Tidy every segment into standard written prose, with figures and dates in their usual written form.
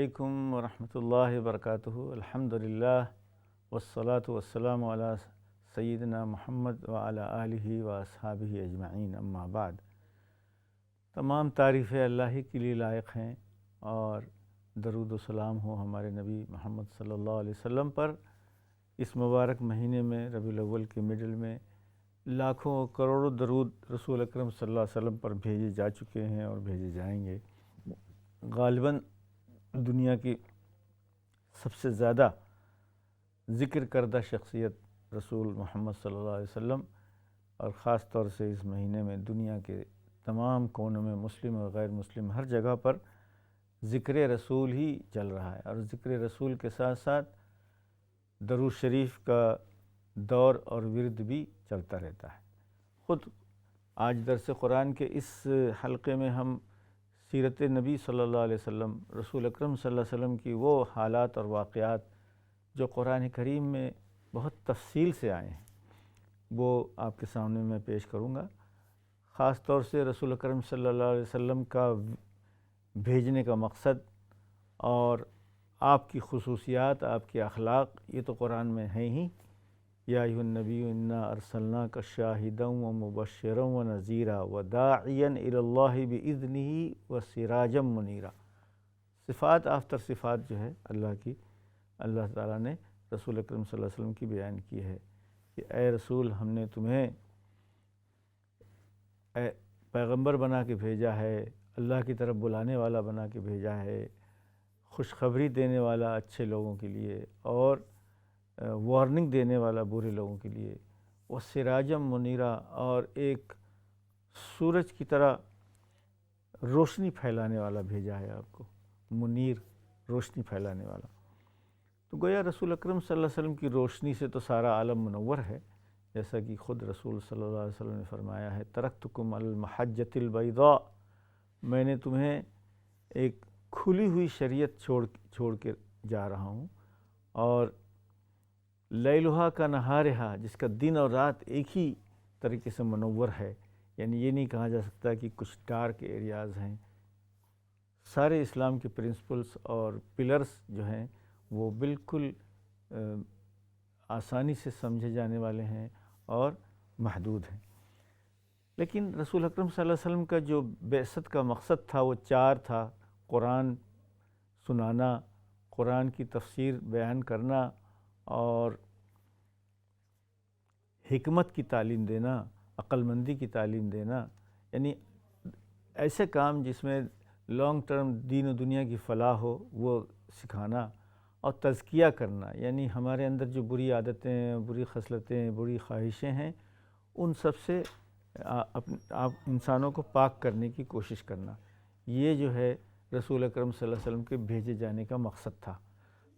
علیکم ورحمۃ اللہ وبرکاتہ۔ الحمدللہ والصلاة والسلام علی سیدنا محمد وعلی آلہ واصحابہ اجمعین، اما بعد۔ تمام تعریفیں اللہ ہی کے لیے لائق ہیں اور درود و سلام ہو ہمارے نبی محمد صلی اللہ علیہ وسلم پر۔ اس مبارک مہینے میں ربیع الاول کے مڈل میں لاکھوں کروڑوں درود رسول اکرم صلی اللہ علیہ وسلم پر بھیجے جا چکے ہیں اور بھیجے جائیں گے۔ غالباً دنیا کی سب سے زیادہ ذکر کردہ شخصیت رسول محمد صلی اللہ علیہ وسلم، اور خاص طور سے اس مہینے میں دنیا کے تمام کونوں میں مسلم اور غیر مسلم ہر جگہ پر ذکر رسول ہی چل رہا ہے، اور ذکر رسول کے ساتھ ساتھ درود شریف کا دور اور ورد بھی چلتا رہتا ہے۔ خود آج درس قرآن کے اس حلقے میں ہم سیرت نبی صلی اللہ علیہ وسلم، رسول اکرم صلی اللہ علیہ وسلم کی وہ حالات اور واقعات جو قرآن کریم میں بہت تفصیل سے آئے ہیں، وہ آپ کے سامنے میں پیش کروں گا۔ خاص طور سے رسول اکرم صلی اللہ علیہ وسلم کا بھیجنے کا مقصد اور آپ کی خصوصیات، آپ کے اخلاق، یہ تو قرآن میں ہیں ہی۔ یا ایھا النبی انا ارسلناک شاہدا ومبشرا ونذیرا وداعیا الی اللہ باذنہ وسراجا منیرا۔ صفات آفٹر صفات جو ہے اللہ کی، اللہ تعالیٰ نے رسول اکرم صلی اللہ علیہ وسلم کی بیان کی ہے کہ اے رسول، ہم نے تمہیں پیغمبر بنا کے بھیجا ہے، اللہ کی طرف بلانے والا بنا کے بھیجا ہے، خوشخبری دینے والا اچھے لوگوں کے لیے اور وارننگ دینے والا برے لوگوں کے لیے، وہ سراجم منیرا، اور ایک سورج کی طرح روشنی پھیلانے والا بھیجا ہے آپ کو، منیر، روشنی پھیلانے والا۔ تو گویا رسول اکرم صلی اللہ علیہ وسلم کی روشنی سے تو سارا عالم منور ہے، جیسا کہ خود رسول صلی اللہ علیہ وسلم نے فرمایا ہے ترکتکم علی المحجۃ البیضاء، میں نے تمہیں ایک کھلی ہوئی شریعت چھوڑ کے جا رہا ہوں، اور لیلھا کا نہارھا، جس کا دن اور رات ایک ہی طریقے سے منور ہے، یعنی یہ نہیں کہا جا سکتا کہ کچھ ڈارک ایریاز ہیں۔ سارے اسلام کے پرنسپلز اور پلرز جو ہیں وہ بالکل آسانی سے سمجھے جانے والے ہیں اور محدود ہیں۔ لیکن رسول اکرم صلی اللہ علیہ وسلم کا جو بعثت کا مقصد تھا وہ چار تھا: قرآن سنانا، قرآن کی تفسیر بیان کرنا، اور حکمت کی تعلیم دینا، عقل مندی کی تعلیم دینا، یعنی ایسے کام جس میں لانگ ٹرم دین و دنیا کی فلاح ہو وہ سکھانا، اور تزکیہ کرنا، یعنی ہمارے اندر جو بری عادتیں، بری خصلتیں، بری خواہشیں ہیں، ان سب سے آپ انسانوں کو پاک کرنے کی کوشش کرنا، یہ جو ہے رسول اکرم صلی اللہ علیہ وسلم کے بھیجے جانے کا مقصد تھا۔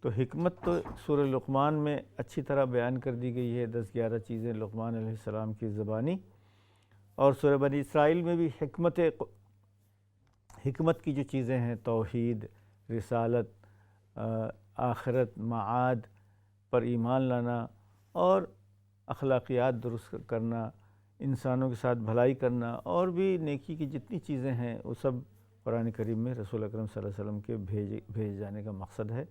تو حکمت تو سورہ لقمان میں اچھی طرح بیان کر دی گئی ہے، 10-11 چیزیں لقمان علیہ السلام کی زبانی، اور سورہ بنی اسرائیل میں بھی حکمت کی جو چیزیں ہیں، توحید، رسالت، آخرت، معاد پر ایمان لانا، اور اخلاقیات درست کرنا، انسانوں کے ساتھ بھلائی کرنا، اور بھی نیکی کی جتنی چیزیں ہیں وہ سب قرآن کریم میں رسول اکرم صلی اللہ علیہ وسلم کے بھیجے جانے کا مقصد ہے۔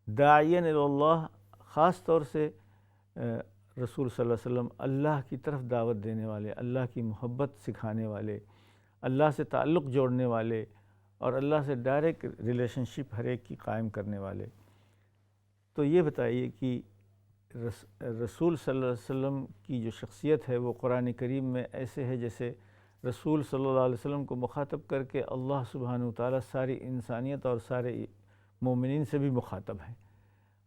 داعیاً الی اللہ، خاص طور سے رسول صلی اللہ علیہ وسلم اللہ کی طرف دعوت دینے والے، اللہ کی محبت سکھانے والے، اللہ سے تعلق جوڑنے والے، اور اللہ سے ڈائریکٹ ریلیشن شپ ہر ایک کی قائم کرنے والے۔ تو یہ بتائیے کہ رسول صلی اللہ علیہ وسلم کی جو شخصیت ہے وہ قرآن کریم میں ایسے ہے جیسے رسول صلی اللہ علیہ وسلم کو مخاطب کر کے اللہ سبحانہ وتعالیٰ ساری انسانیت اور سارے مومنین سے بھی مخاطب ہے۔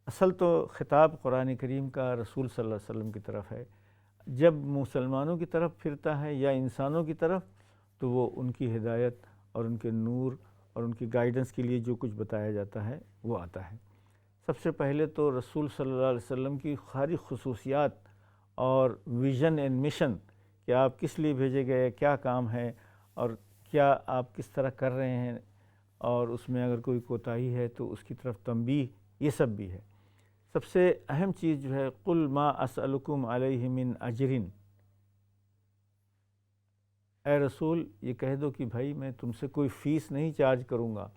اصل تو خطاب قرآن کریم کا رسول صلی اللہ علیہ وسلم کی طرف ہے، جب مسلمانوں کی طرف پھرتا ہے یا انسانوں کی طرف، تو وہ ان کی ہدایت اور ان کے نور اور ان کی گائیڈنس کے لیے جو کچھ بتایا جاتا ہے وہ آتا ہے۔ سب سے پہلے تو رسول صلی اللہ علیہ وسلم کی ساری خصوصیات اور ویژن اینڈ مشن کہ آپ کس لیے بھیجے گئے، کیا کام ہے، اور کیا آپ کس طرح کر رہے ہیں، اور اس میں اگر کوئی کوتاہی ہے تو اس کی طرف تنبیہ، یہ سب بھی ہے۔ سب سے اہم چیز جو ہے قُلْ مَا أَسْأَلُكُمْ عَلَيْهِ مِنْ أَجْرٍ، اے رسول یہ کہہ دو کہ بھائی میں تم سے کوئی فیس نہیں چارج کروں گا،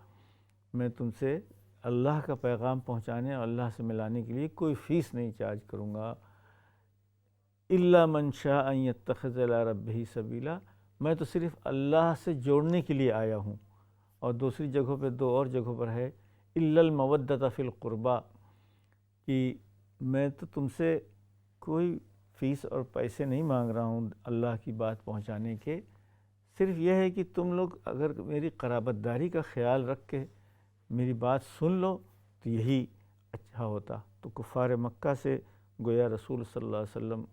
میں تم سے اللہ کا پیغام پہنچانے اور اللہ سے ملانے کے لیے کوئی فیس نہیں چارج کروں گا، الا من شاء ان یتخذ الی ربہ سبیلا، میں تو صرف اللہ سے جوڑنے کے لیے آیا ہوں۔ اور دوسری جگہوں پہ، دو اور جگہوں پر ہے الا المودۃ فی القربى، کہ میں تو تم سے کوئی فیس اور پیسے نہیں مانگ رہا ہوں اللہ کی بات پہنچانے کے، صرف یہ ہے کہ تم لوگ اگر میری قرابت داری کا خیال رکھ کے میری بات سن لو تو یہی اچھا ہوتا۔ تو کفار مکہ سے گویا رسول صلی اللہ علیہ وسلم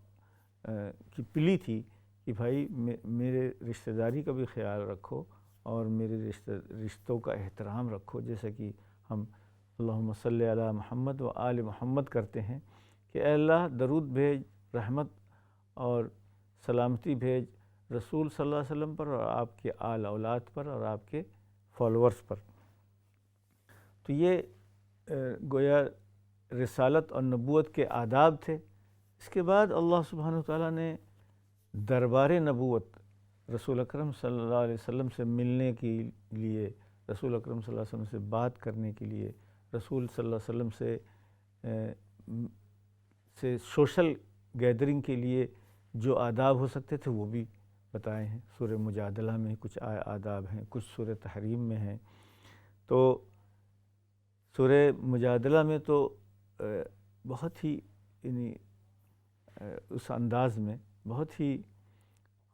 کی پلی تھی کہ بھائی میرے رشتہ داری کا بھی خیال رکھو اور میرے رشتوں کا احترام رکھو، جیسا کہ ہم اللہم صلی علی محمد و آل محمد کرتے ہیں کہ اے اللہ درود بھیج، رحمت اور سلامتی بھیج رسول صلی اللہ علیہ وسلم پر اور آپ کے آل اولاد پر اور آپ کے فالورز پر۔ تو یہ گویا رسالت اور نبوت کے آداب تھے۔ اس کے بعد اللہ سبحانہ وتعالیٰ نے دربار نبوت رسول اکرم صلی اللہ علیہ وسلم سے ملنے کے لیے، رسول اکرم صلی اللہ علیہ وسلم سے بات کرنے کے لیے، رسول صلی اللہ علیہ وسلم سے سوشل گیدرنگ کے لیے جو آداب ہو سکتے تھے وہ بھی بتائے ہیں۔ سورہ مجادلہ میں کچھ آداب ہیں، کچھ سورہ تحریم میں ہیں۔ تو سورہ مجادلہ میں تو بہت ہی یعنی اس انداز میں، بہت ہی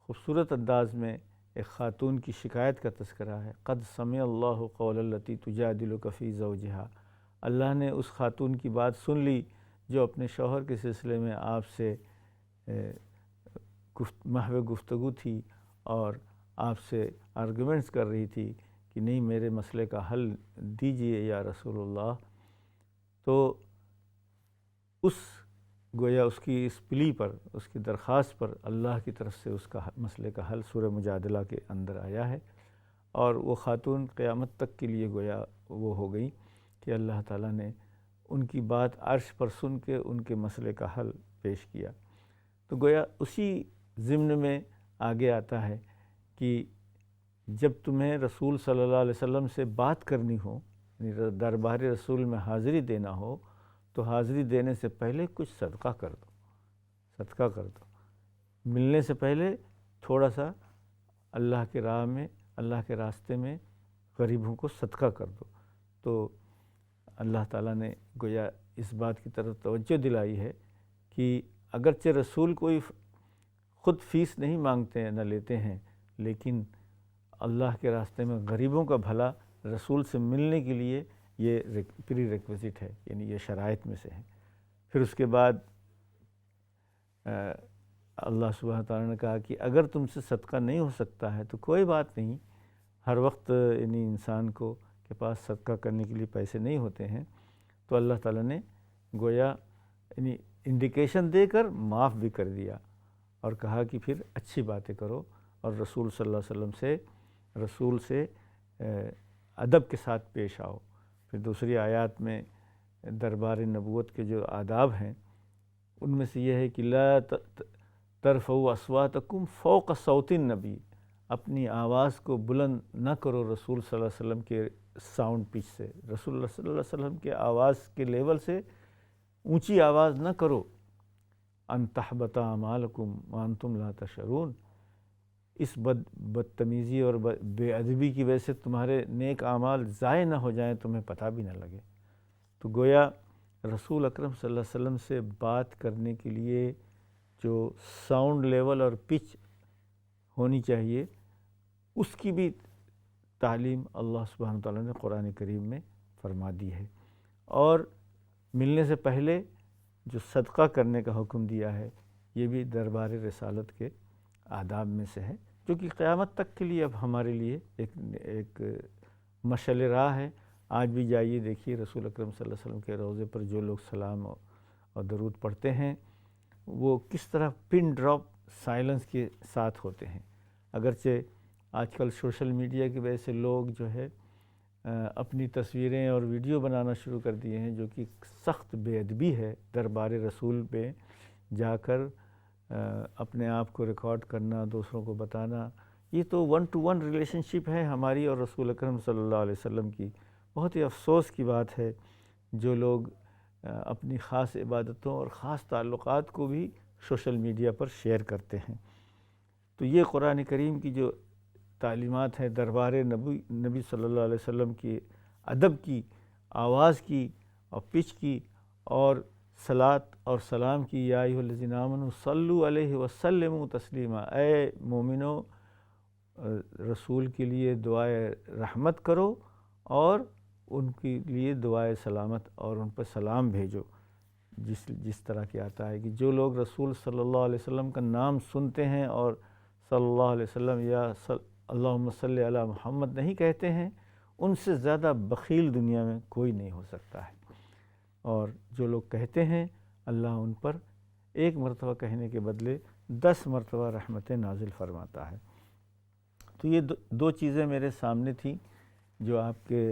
خوبصورت انداز میں ایک خاتون کی شکایت کا تذکرہ ہے۔ قد سمع اللہ قول التی تجادلک فی زوجہا، اللہ نے اس خاتون کی بات سن لی جو اپنے شوہر کے سلسلے میں آپ سے محو گفتگو تھی اور آپ سے آرگومنٹس کر رہی تھی کہ نہیں میرے مسئلے کا حل دیجئے یا رسول اللہ۔ تو اس گویا اس کی اس پلی پر، اس کی درخواست پر اللہ کی طرف سے اس کا مسئلے کا حل سورہ مجادلہ کے اندر آیا ہے، اور وہ خاتون قیامت تک کے لیے گویا وہ ہو گئی کہ اللہ تعالیٰ نے ان کی بات عرش پر سن کے ان کے مسئلے کا حل پیش کیا۔ تو گویا اسی ضمن میں آگے آتا ہے کہ جب تمہیں رسول صلی اللہ علیہ وسلم سے بات کرنی ہو، یعنی دربار رسول میں حاضری دینا ہو، تو حاضری دینے سے پہلے کچھ صدقہ کر دو، صدقہ کر دو۔ ملنے سے پہلے تھوڑا سا اللہ کے راہ میں، اللہ کے راستے میں غریبوں کو صدقہ کر دو۔ تو اللہ تعالیٰ نے گویا اس بات کی طرف توجہ دلائی ہے کہ اگرچہ رسول کوئی خود فیس نہیں مانگتے ہیں، نہ لیتے ہیں، لیکن اللہ کے راستے میں غریبوں کا بھلا رسول سے ملنے کے لیے یہ پری ریکویزٹ ہے، یعنی یہ شرائط میں سے ہے۔ پھر اس کے بعد اللہ سبحانہ تعالیٰ نے کہا کہ اگر تم سے صدقہ نہیں ہو سکتا ہے تو کوئی بات نہیں، ہر وقت یعنی انسان کو کے پاس صدقہ کرنے کے لیے پیسے نہیں ہوتے ہیں، تو اللہ تعالیٰ نے گویا یعنی انڈیکیشن دے کر معاف بھی کر دیا اور کہا کہ پھر اچھی باتیں کرو اور رسول صلی اللہ علیہ وسلم سے، رسول سے ادب کے ساتھ پیش آؤ۔ پھر دوسری آیات میں دربار نبوت کے جو آداب ہیں ان میں سے یہ ہے کہ لا ترفعوا اصواتکم فوق صوت النبی، اپنی آواز کو بلند نہ کرو رسول صلی اللہ علیہ وسلم کے ساؤنڈ پچ سے، رسول اللہ صلی اللہ علیہ وسلم کے آواز کے لیول سے اونچی آواز نہ کرو۔ ان تحبط اعمالکم وانتم لا تشعرون، اس بدتمیزی اور بے ادبی کی وجہ سے تمہارے نیک اعمال ضائع نہ ہو جائیں، تمہیں پتہ بھی نہ لگے۔ تو گویا رسول اکرم صلی اللہ علیہ وسلم سے بات کرنے کے لیے جو ساؤنڈ لیول اور پچ ہونی چاہیے اس کی بھی تعلیم اللہ سبحانہ تعالیٰ نے قرآن کریم میں فرما دی ہے۔ اور ملنے سے پہلے جو صدقہ کرنے کا حکم دیا ہے یہ بھی دربار رسالت کے آداب میں سے ہے، جو کہ قیامت تک کے لیے اب ہمارے لیے ایک مشعل راہ ہے۔ آج بھی جائیے دیکھیے رسول اکرم صلی اللہ علیہ وسلم کے روضے پر جو لوگ سلام اور درود پڑھتے ہیں وہ کس طرح پن ڈراپ سائلنس کے ساتھ ہوتے ہیں۔ اگرچہ آج کل سوشل میڈیا کی وجہ سے لوگ جو ہے اپنی تصویریں اور ویڈیو بنانا شروع کر دیے ہیں، جو کہ سخت بے ادبی ہے۔ دربار رسول پہ جا کر اپنے آپ کو ریکارڈ کرنا، دوسروں کو بتانا، یہ تو 1 to 1 ریلیشن شپ ہے ہماری اور رسول اکرم صلی اللہ علیہ وسلم کی۔ بہت ہی افسوس کی بات ہے جو لوگ اپنی خاص عبادتوں اور خاص تعلقات کو بھی سوشل میڈیا پر شیئر کرتے ہیں۔ تو یہ قرآن کریم کی جو تعلیمات ہیں دربار نبی صلی اللہ علیہ وسلم کی ادب کی، آواز کی اور پچ کی اور صلاۃ اور سلام کی، یا ایھا الذین آمنوا صلوا علیہ وسلموا تسلیما، اے مومنو رسول کے لیے دعائے رحمت کرو اور ان کے لیے دعائے سلامت اور ان پر سلام بھیجو۔ جس طرح کی آتا ہے کہ جو لوگ رسول صلی اللہ علیہ وسلم کا نام سنتے ہیں اور صلی اللہ علیہ وسلم یا اللہم صلی علی محمد نہیں کہتے ہیں، ان سے زیادہ بخیل دنیا میں کوئی نہیں ہو سکتا ہے۔ اور جو لوگ کہتے ہیں اللہ ان پر ایک مرتبہ کہنے کے بدلے 10 مرتبہ رحمتیں نازل فرماتا ہے۔ تو یہ دو چیزیں میرے سامنے تھیں جو آپ کے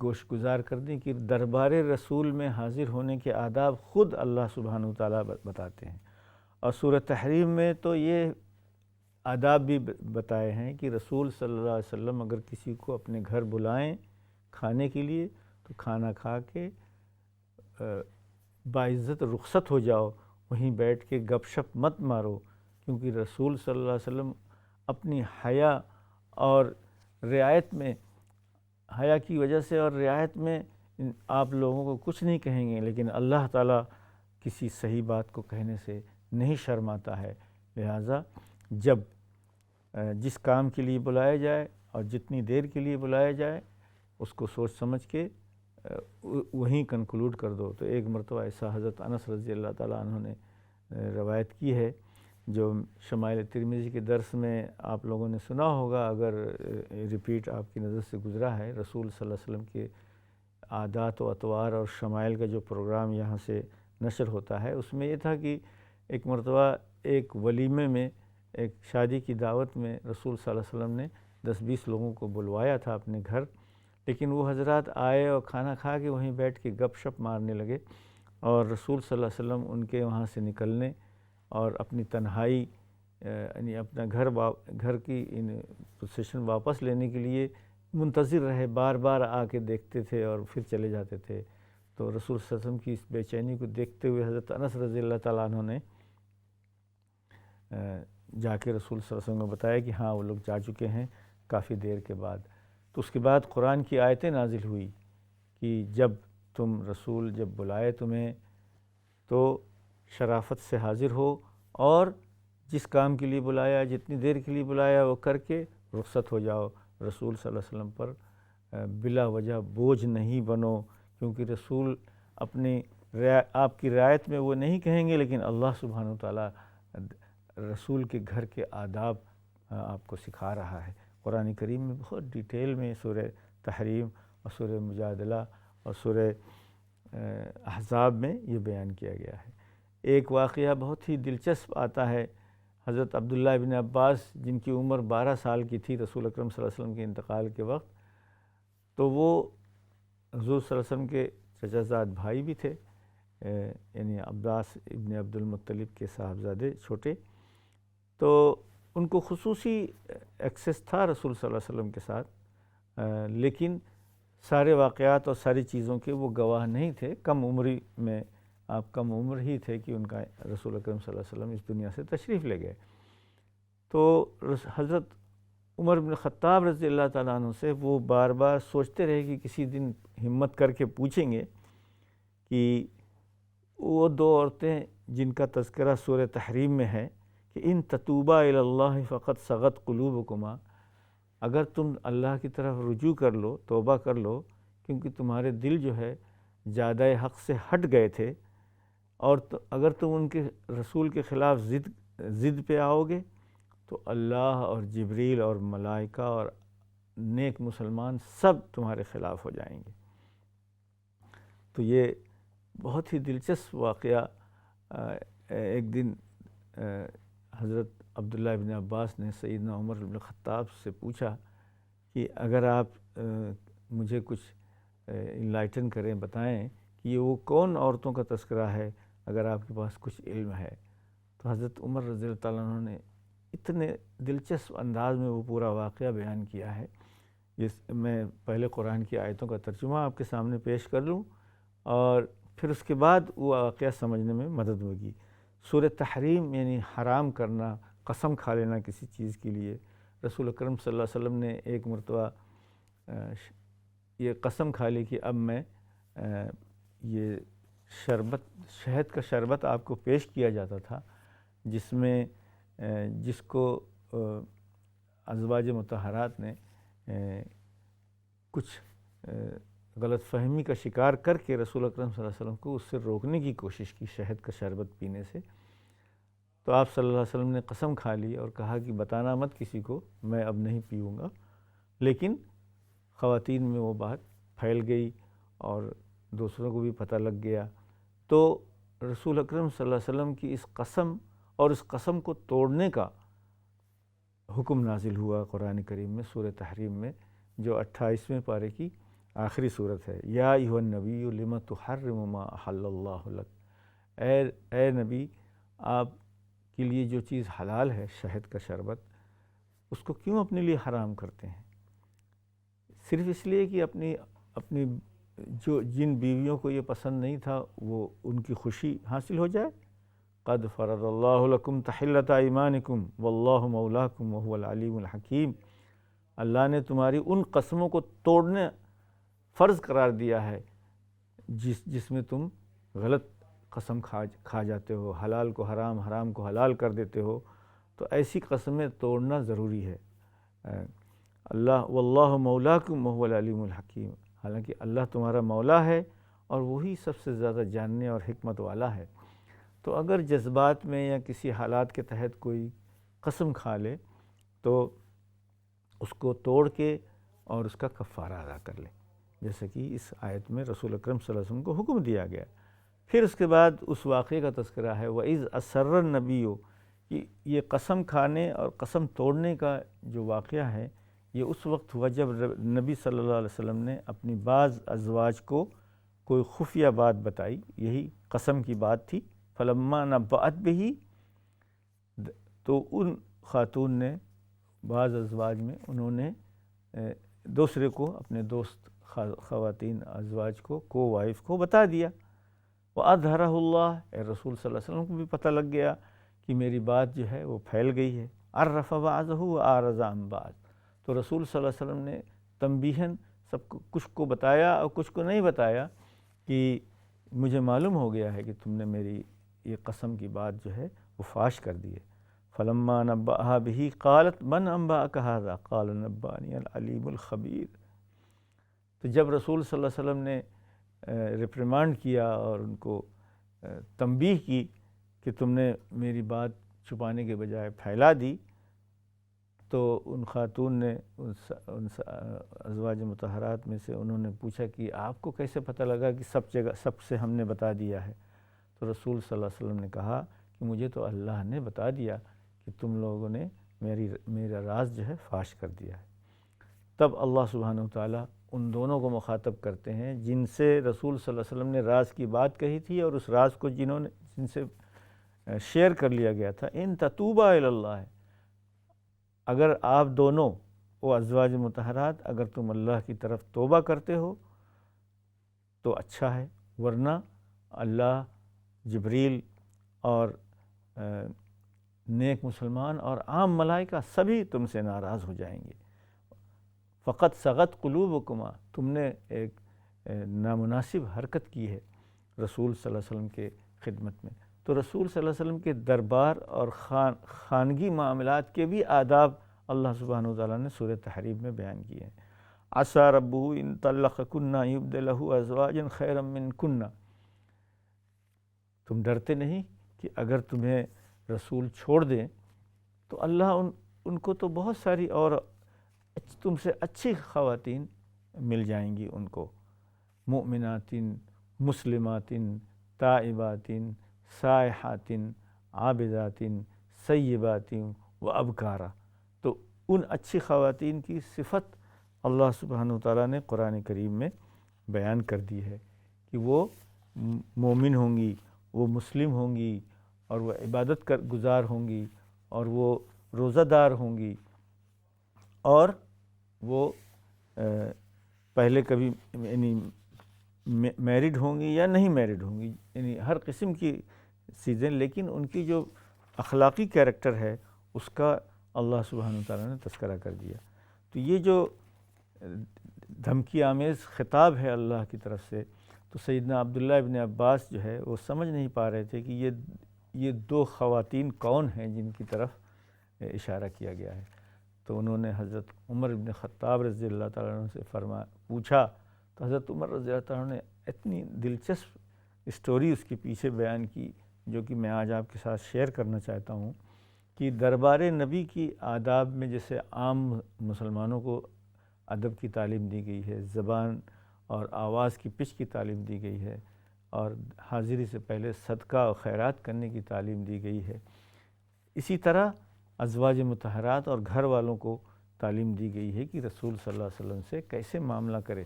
گوش گزار کر دیں کہ دربار رسول میں حاضر ہونے کے آداب خود اللہ سبحانہ وتعالیٰ بتاتے ہیں، اور سورہ تحریم میں تو یہ آداب بھی بتائے ہیں کہ رسول صلی اللہ علیہ وسلم اگر کسی کو اپنے گھر بلائیں کھانے کے لیے تو کھانا کھا کے باعزت رخصت ہو جاؤ، وہیں بیٹھ کے گپ شپ مت مارو، کیونکہ رسول صلی اللہ علیہ وسلم اپنی حیا اور رعایت میں، حیا کی وجہ سے اور رعایت میں آپ لوگوں کو کچھ نہیں کہیں گے، لیکن اللہ تعالیٰ کسی صحیح بات کو کہنے سے نہیں شرماتا ہے۔ لہٰذا جب جس کام کے لیے بلایا جائے اور جتنی دیر کے لیے بلایا جائے اس کو سوچ سمجھ کے وہیں کنکلوڈ کر دو۔ تو ایک مرتبہ ایسا حضرت انس رضی اللہ تعالیٰ عنہ نے روایت کی ہے جو شمائل ترمذی کے درس میں آپ لوگوں نے سنا ہوگا، اگر ریپیٹ آپ کی نظر سے گزرا ہے۔ رسول صلی اللہ علیہ وسلم کے عادات و اطوار اور شمائل کا جو پروگرام یہاں سے نشر ہوتا ہے، اس میں یہ تھا کہ ایک مرتبہ ایک ولیمے میں، ایک شادی کی دعوت میں رسول صلی اللہ علیہ وسلم نے 10-20 لوگوں کو بلوایا تھا اپنے گھر، لیکن وہ حضرات آئے اور کھانا کھا کے وہیں بیٹھ کے گپ شپ مارنے لگے، اور رسول صلی اللہ علیہ وسلم ان کے وہاں سے نکلنے اور اپنی تنہائی یعنی اپنا گھر کی پوزیشن واپس لینے کے لیے منتظر رہے، بار بار آ کے دیکھتے تھے اور پھر چلے جاتے تھے۔ تو رسول صلی اللہ علیہ وسلم کی اس بے چینی کو دیکھتے ہوئے حضرت انس رضی اللہ تعالیٰ عنہ نے جا کے رسول صلی اللہ علیہ وسلم کو بتایا کہ ہاں وہ لوگ جا چکے ہیں کافی دیر کے بعد۔ تو اس کے بعد قرآن کی آیتیں نازل ہوئی کہ جب تم رسول جب بلائے تمہیں تو شرافت سے حاضر ہو، اور جس کام کے لیے بلایا، جتنی دیر کے لیے بلایا وہ کر کے رخصت ہو جاؤ۔ رسول صلی اللہ علیہ وسلم پر بلا وجہ بوجھ نہیں بنو، کیونکہ رسول اپنی آپ کی رعایت میں وہ نہیں کہیں گے، لیکن اللہ سبحانہ وتعالیٰ رسول کے گھر کے آداب آپ کو سکھا رہا ہے۔ قرآن کریم میں بہت ڈیٹیل میں سورہ تحریم اور سورہ مجادلہ اور سورہ احزاب میں یہ بیان کیا گیا ہے۔ ایک واقعہ بہت ہی دلچسپ آتا ہے، حضرت عبداللہ ابن عباس جن کی عمر 12 سال کی تھی رسول اکرم صلی اللہ علیہ وسلم کے انتقال کے وقت، تو وہ حضور صلی اللہ علیہ وسلم کے چچا زاد بھائی بھی تھے، یعنی عباس ابن عبد المطلب کے صاحبزادے چھوٹے، تو ان کو خصوصی ایکسیس تھا رسول صلی اللہ علیہ وسلم کے ساتھ، لیکن سارے واقعات اور ساری چیزوں کے وہ گواہ نہیں تھے، کم عمری میں آپ کم عمر ہی تھے کہ ان کا رسول اکرم صلی اللہ علیہ وسلم اس دنیا سے تشریف لے گئے۔ تو حضرت عمر بن خطاب رضی اللہ تعالیٰ عنہ سے وہ بار بار سوچتے رہے کہ کسی دن ہمت کر کے پوچھیں گے کہ وہ دو عورتیں جن کا تذکرہ سورہ تحریم میں ہے کہ ان تتوبا الی اللہ فقد صغت قلوبکما، اگر تم اللہ کی طرف رجوع کر لو، توبہ کر لو، کیونکہ تمہارے دل جو ہے زیادہ حق سے ہٹ گئے تھے، اور اگر تم ان کے رسول کے خلاف ضد پہ آؤ گے تو اللہ اور جبریل اور ملائکہ اور نیک مسلمان سب تمہارے خلاف ہو جائیں گے۔ تو یہ بہت ہی دلچسپ واقعہ، ایک دن حضرت عبداللہ ابن عباس نے سیدنا عمر بن خطاب سے پوچھا کہ اگر آپ مجھے کچھ انلائٹن کریں، بتائیں کہ یہ وہ کون عورتوں کا تذکرہ ہے اگر آپ کے پاس کچھ علم ہے۔ تو حضرت عمر رضی اللہ تعالیٰ عنہ نے اتنے دلچسپ انداز میں وہ پورا واقعہ بیان کیا ہے میں پہلے قرآن کی آیتوں کا ترجمہ آپ کے سامنے پیش کر لوں اور پھر اس کے بعد وہ واقعہ سمجھنے میں مدد ہوگی۔ سورہ تحریم یعنی حرام کرنا، قسم کھا لینا کسی چیز کے لیے۔ رسول اکرم صلی اللہ علیہ وسلم نے ایک مرتبہ یہ قسم کھا لی کہ اب میں یہ شہد کا شربت آپ کو پیش کیا جاتا تھا، جس کو ازواج مطہرات نے کچھ غلط فہمی کا شکار کر کے رسول اکرم صلی اللہ علیہ وسلم کو اس سے روکنے کی کوشش کی، شہد کا شربت پینے سے۔ تو آپ صلی اللہ علیہ وسلم نے قسم کھا لی اور کہا کہ بتانا مت کسی کو، میں اب نہیں پیوں گا۔ لیکن خواتین میں وہ بات پھیل گئی اور دوسروں کو بھی پتہ لگ گیا، تو رسول اکرم صلی اللہ علیہ وسلم کی اس قسم اور اس قسم کو توڑنے کا حکم نازل ہوا قرآن کریم میں، سورہ تحریم میں، جو 28ویں پارے کی آخری صورت ہے۔ یا ایھا النبی لم تحرم ما احل اللہ لک، اے نبی آپ کے لیے جو چیز حلال ہے، شہد کا شربت، اس کو کیوں اپنے لیے حرام کرتے ہیں؟ صرف اس لیے کہ اپنی جن بیویوں کو یہ پسند نہیں تھا وہ ان کی خوشی حاصل ہو جائے۔ قد فرض اللہ لکم تحلۃ ایمانکم واللہ مولاکم وہو العلیم الحکیم، اللہ نے تمہاری ان قسموں کو توڑنے فرض قرار دیا ہے جس میں تم غلط قسم کھا جاتے ہو، حلال کو حرام، حرام کو حلال کر دیتے ہو، تو ایسی قسمیں توڑنا ضروری ہے۔ اللہ واللہ مولاکم وہو العلیم الحکیم، حالانکہ اللہ تمہارا مولا ہے اور وہی سب سے زیادہ جاننے اور حکمت والا ہے۔ تو اگر جذبات میں یا کسی حالات کے تحت کوئی قسم کھا لے تو اس کو توڑ کے اور اس کا کفارہ ادا کر لے، جیسا کہ اس آیت میں رسول اکرم صلی اللہ علیہ وسلم کو حکم دیا گیا۔ پھر اس کے بعد اس واقعے کا تذکرہ ہے، وَإِذْ أَسَرَّ النَّبِيُّ، یہ قسم کھانے اور قسم توڑنے کا جو واقعہ ہے یہ اس وقت ہوا جب نبی صلی اللہ علیہ وسلم نے اپنی بعض ازواج کو کوئی خفیہ بات بتائی، یہی قسم کی بات تھی۔ فلما نبأت بہ، تو ان خاتون نے، بعض ازواج میں انہوں نے دوسرے کو، اپنے دوست خواتین ازواج کو وائف کو بتا دیا۔ وَأَظْهَرَهُ اللَّهُ، اے رسول صلی اللہ علیہ وسلم کو بھی پتہ لگ گیا کہ میری بات جو ہے وہ پھیل گئی ہے۔ عَرَّفَ بَعْضَهُ وَأَعْرَضَ عَنْ بَعْضٍ، تو رسول صلی اللہ علیہ وسلم نے تنبیہاً سب کو، کچھ کو بتایا اور کچھ کو نہیں بتایا، کہ مجھے معلوم ہو گیا ہے کہ تم نے میری یہ قسم کی بات جو ہے وہ فاش کر دی ہے۔ فلما نبأها به قالت من انبأك هذا قال نبأني العلیم الخبیر، تو جب رسول صلی اللہ علیہ وسلم نے ریپریمانڈ کیا اور ان کو تنبیہ کی کہ تم نے میری بات چھپانے کے بجائے پھیلا دی، تو ان خاتون نے، ان ازواج مطہرات میں سے انہوں نے پوچھا کہ آپ کو کیسے پتہ لگا کہ سب سے ہم نے بتا دیا ہے؟ تو رسول صلی اللہ علیہ وسلم نے کہا کہ مجھے تو اللہ نے بتا دیا کہ تم لوگوں نے میرا راز جو ہے فاش کر دیا ہے۔ تب اللہ سبحانہ وتعالیٰ ان دونوں کو مخاطب کرتے ہیں جن سے رسول صلی اللہ علیہ وسلم نے راز کی بات کہی تھی اور اس راز کو جن سے شیئر کر لیا گیا تھا، ان تتوبا الی اللہ، اگر آپ دونوں وہ ازواج مطہرات اگر تم اللہ کی طرف توبہ کرتے ہو تو اچھا ہے، ورنہ اللہ، جبریل اور نیک مسلمان اور عام ملائکہ سبھی تم سے ناراض ہو جائیں گے۔ فقط صغت قلوبکما، تم نے ایک نامناسب حرکت کی ہے رسول صلی اللہ علیہ وسلم کے خدمت میں۔ تو رسول صلی اللہ علیہ وسلم کے دربار اور خانگی معاملات کے بھی آداب اللہ سبحانہ وتعالیٰ نے سورہ تحریم میں بیان کیے ہیں۔ عسیٰ ربہ ان طلقکن ان یبدلہ ازواجا خیرا منکن، تم ڈرتے نہیں کہ اگر تمہیں رسول چھوڑ دیں تو اللہ ان کو تو بہت ساری اور تم سے اچھی خواتین مل جائیں گی ان کو، مؤمنات، مسلمات، تائبات، سائحات، عابدات، سیبات و ابکارا، تو ان اچھی خواتین کی صفت اللہ سبحانہ وتعالیٰ نے قرآن کریم میں بیان کر دی ہے کہ وہ مومن ہوں گی، وہ مسلم ہوں گی، اور وہ عبادت گزار ہوں گی، اور وہ روزہ دار ہوں گی، اور وہ پہلے کبھی یعنی میرڈ ہوں گی یا نہیں میرڈ ہوں گی، یعنی ہر قسم کی چیزیں، لیکن ان کی جو اخلاقی کیریکٹر ہے اس کا اللہ سبحانہ وتعالیٰ نے تذکرہ کر دیا۔ تو یہ جو دھمکی آمیز خطاب ہے اللہ کی طرف سے، تو سیدنا عبداللہ ابن عباس جو ہے وہ سمجھ نہیں پا رہے تھے کہ یہ دو خواتین کون ہیں جن کی طرف اشارہ کیا گیا ہے۔ تو انہوں نے حضرت عمر بن خطاب رضی اللہ تعالیٰ عنہ سے پوچھا، تو حضرت عمر رضی اللہ تعالیٰ عنہ نے اتنی دلچسپ اسٹوری اس کے پیچھے بیان کی، جو کہ میں آج آپ کے ساتھ شیئر کرنا چاہتا ہوں، کہ دربار نبی کی آداب میں جیسے عام مسلمانوں کو ادب کی تعلیم دی گئی ہے، زبان اور آواز کی پچ کی تعلیم دی گئی ہے، اور حاضری سے پہلے صدقہ اور خیرات کرنے کی تعلیم دی گئی ہے، اسی طرح ازواج مطہرات اور گھر والوں کو تعلیم دی گئی ہے کہ رسول صلی اللہ علیہ وسلم سے کیسے معاملہ کرے۔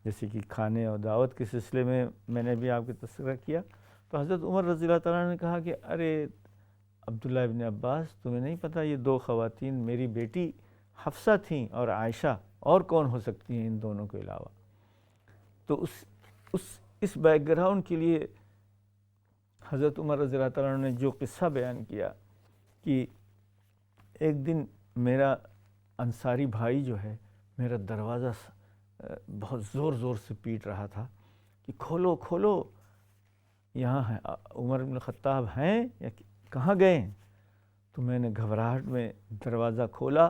جیسے کہ کھانے اور دعوت کے سلسلے میں نے بھی آپ کو تذکرہ کیا، تو حضرت عمر رضی اللہ تعالیٰ عنہ نے کہا کہ ارے عبداللہ ابن عباس، تمہیں نہیں پتہ یہ دو خواتین میری بیٹی حفصہ تھیں اور عائشہ، اور کون ہو سکتی ہیں ان دونوں کے علاوہ؟ تو اس بیک گراؤنڈ کے لیے حضرت عمر رضی اللہ تعالیٰ عنہ نے جو قصہ بیان کیا کہ ایک دن میرا انصاری بھائی جو ہے میرا دروازہ بہت زور سے پیٹ رہا تھا کہ کھولو کھولو، یہاں ہے عمر بن خطاب ہیں یا کہاں گئے ہیں؟ تو میں نے گھبراہٹ میں دروازہ کھولا،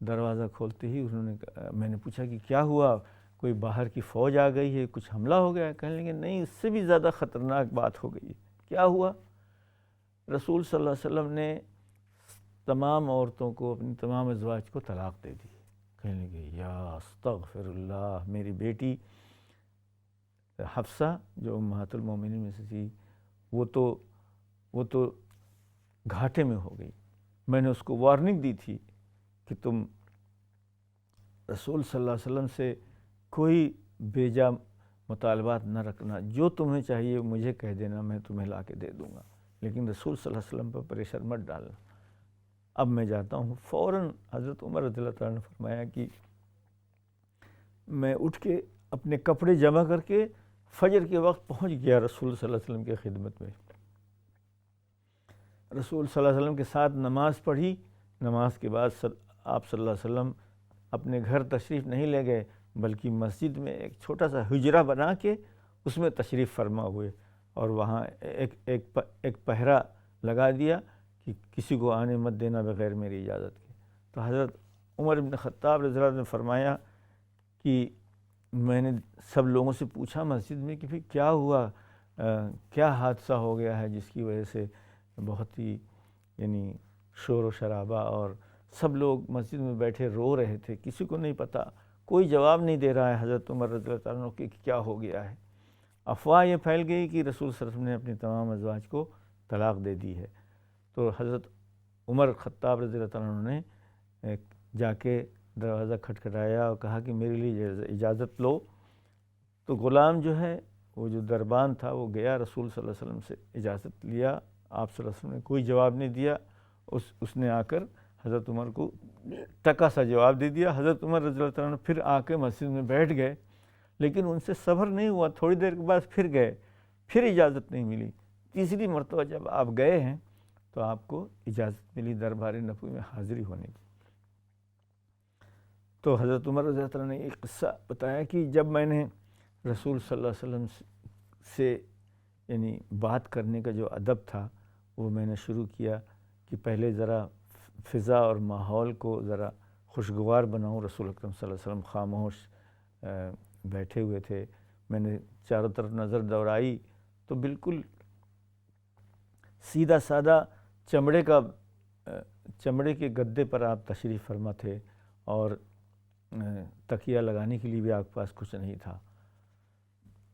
دروازہ کھولتے ہی میں نے پوچھا کہ کیا ہوا، کوئی باہر کی فوج آ گئی ہے، کچھ حملہ ہو گیا ہے؟ کہنے لگے نہیں، اس سے بھی زیادہ خطرناک بات ہو گئی ہے۔ کیا ہوا؟ رسول صلی اللہ علیہ وسلم نے تمام عورتوں کو، اپنی تمام ازواج کو طلاق دے دی۔ کہنے لگے یا استغفر اللہ، میری بیٹی حفصہ جو امہات المومنین میں سے تھی وہ تو گھاٹے میں ہو گئی۔ میں نے اس کو وارننگ دی تھی کہ تم رسول صلی اللہ علیہ وسلم سے کوئی بیجا مطالبات نہ رکھنا، جو تمہیں چاہیے مجھے کہہ دینا، میں تمہیں لا کے دے دوں گا، لیکن رسول صلی اللہ علیہ وسلم پر پریشر مت ڈالنا۔ اب میں جاتا ہوں۔ فوراً حضرت عمر رضی اللہ تعالیٰ نے فرمایا کہ میں اٹھ کے اپنے کپڑے جمع کر کے فجر کے وقت پہنچ گیا رسول صلی اللہ علیہ وسلم کی خدمت میں۔ رسول صلی اللہ علیہ وسلم کے ساتھ نماز پڑھی۔ نماز کے بعد آپ صلی اللہ علیہ وسلم اپنے گھر تشریف نہیں لے گئے، بلکہ مسجد میں ایک چھوٹا سا حجرہ بنا کے اس میں تشریف فرما ہوئے، اور وہاں ایک پہرا لگا دیا کہ کسی کو آنے مت دینا بغیر میری اجازت کے۔ تو حضرت عمر بن خطاب رضی اللہ عنہ نے فرمایا کہ میں نے سب لوگوں سے پوچھا مسجد میں کہ پھر کیا ہوا، کیا حادثہ ہو گیا ہے جس کی وجہ سے بہت ہی یعنی شور و شرابہ، اور سب لوگ مسجد میں بیٹھے رو رہے تھے، کسی کو نہیں پتہ، کوئی جواب نہیں دے رہا ہے حضرت عمر رضی اللہ عنہ کہ کیا ہو گیا ہے۔ افواہ یہ پھیل گئی کہ رسول صلی اللہ علیہ وسلم نے اپنی تمام ازواج کو طلاق دے دی ہے۔ تو حضرت عمر خطاب رضی اللہ عنہ نے جا کے دروازہ کھٹکھٹایا اور کہا کہ میرے لیے اجازت لو۔ تو غلام جو ہے، وہ جو دربان تھا، وہ گیا رسول صلی اللہ علیہ وسلم سے اجازت لیا۔ آپ صلی اللہ علیہ وسلم نے کوئی جواب نہیں دیا۔ اس نے آ کر حضرت عمر کو ٹکا سا جواب دے دیا۔ حضرت عمر رضی اللہ عنہ پھر آ کے مسجد میں بیٹھ گئے، لیکن ان سے صبر نہیں ہوا، تھوڑی دیر کے بعد پھر گئے، پھر اجازت نہیں ملی۔ تیسری مرتبہ جب آپ گئے ہیں تو آپ کو اجازت ملی دربار نبوی میں حاضری ہونے کی۔ تو حضرت عمر رضی اللہ عنہ نے ایک قصہ بتایا کہ جب میں نے رسول صلی اللہ علیہ وسلم سے یعنی بات کرنے کا جو ادب تھا وہ میں نے شروع کیا کہ پہلے ذرا فضا اور ماحول کو ذرا خوشگوار بناؤں۔ رسول اکرم صلی اللہ علیہ وسلم خاموش بیٹھے ہوئے تھے، میں نے چاروں طرف نظر دوڑائی تو بالکل سیدھا سادہ چمڑے کے گدے پر آپ تشریف فرما تھے، اور تکیہ لگانے کے لیے بھی آپ کے پاس کچھ نہیں تھا۔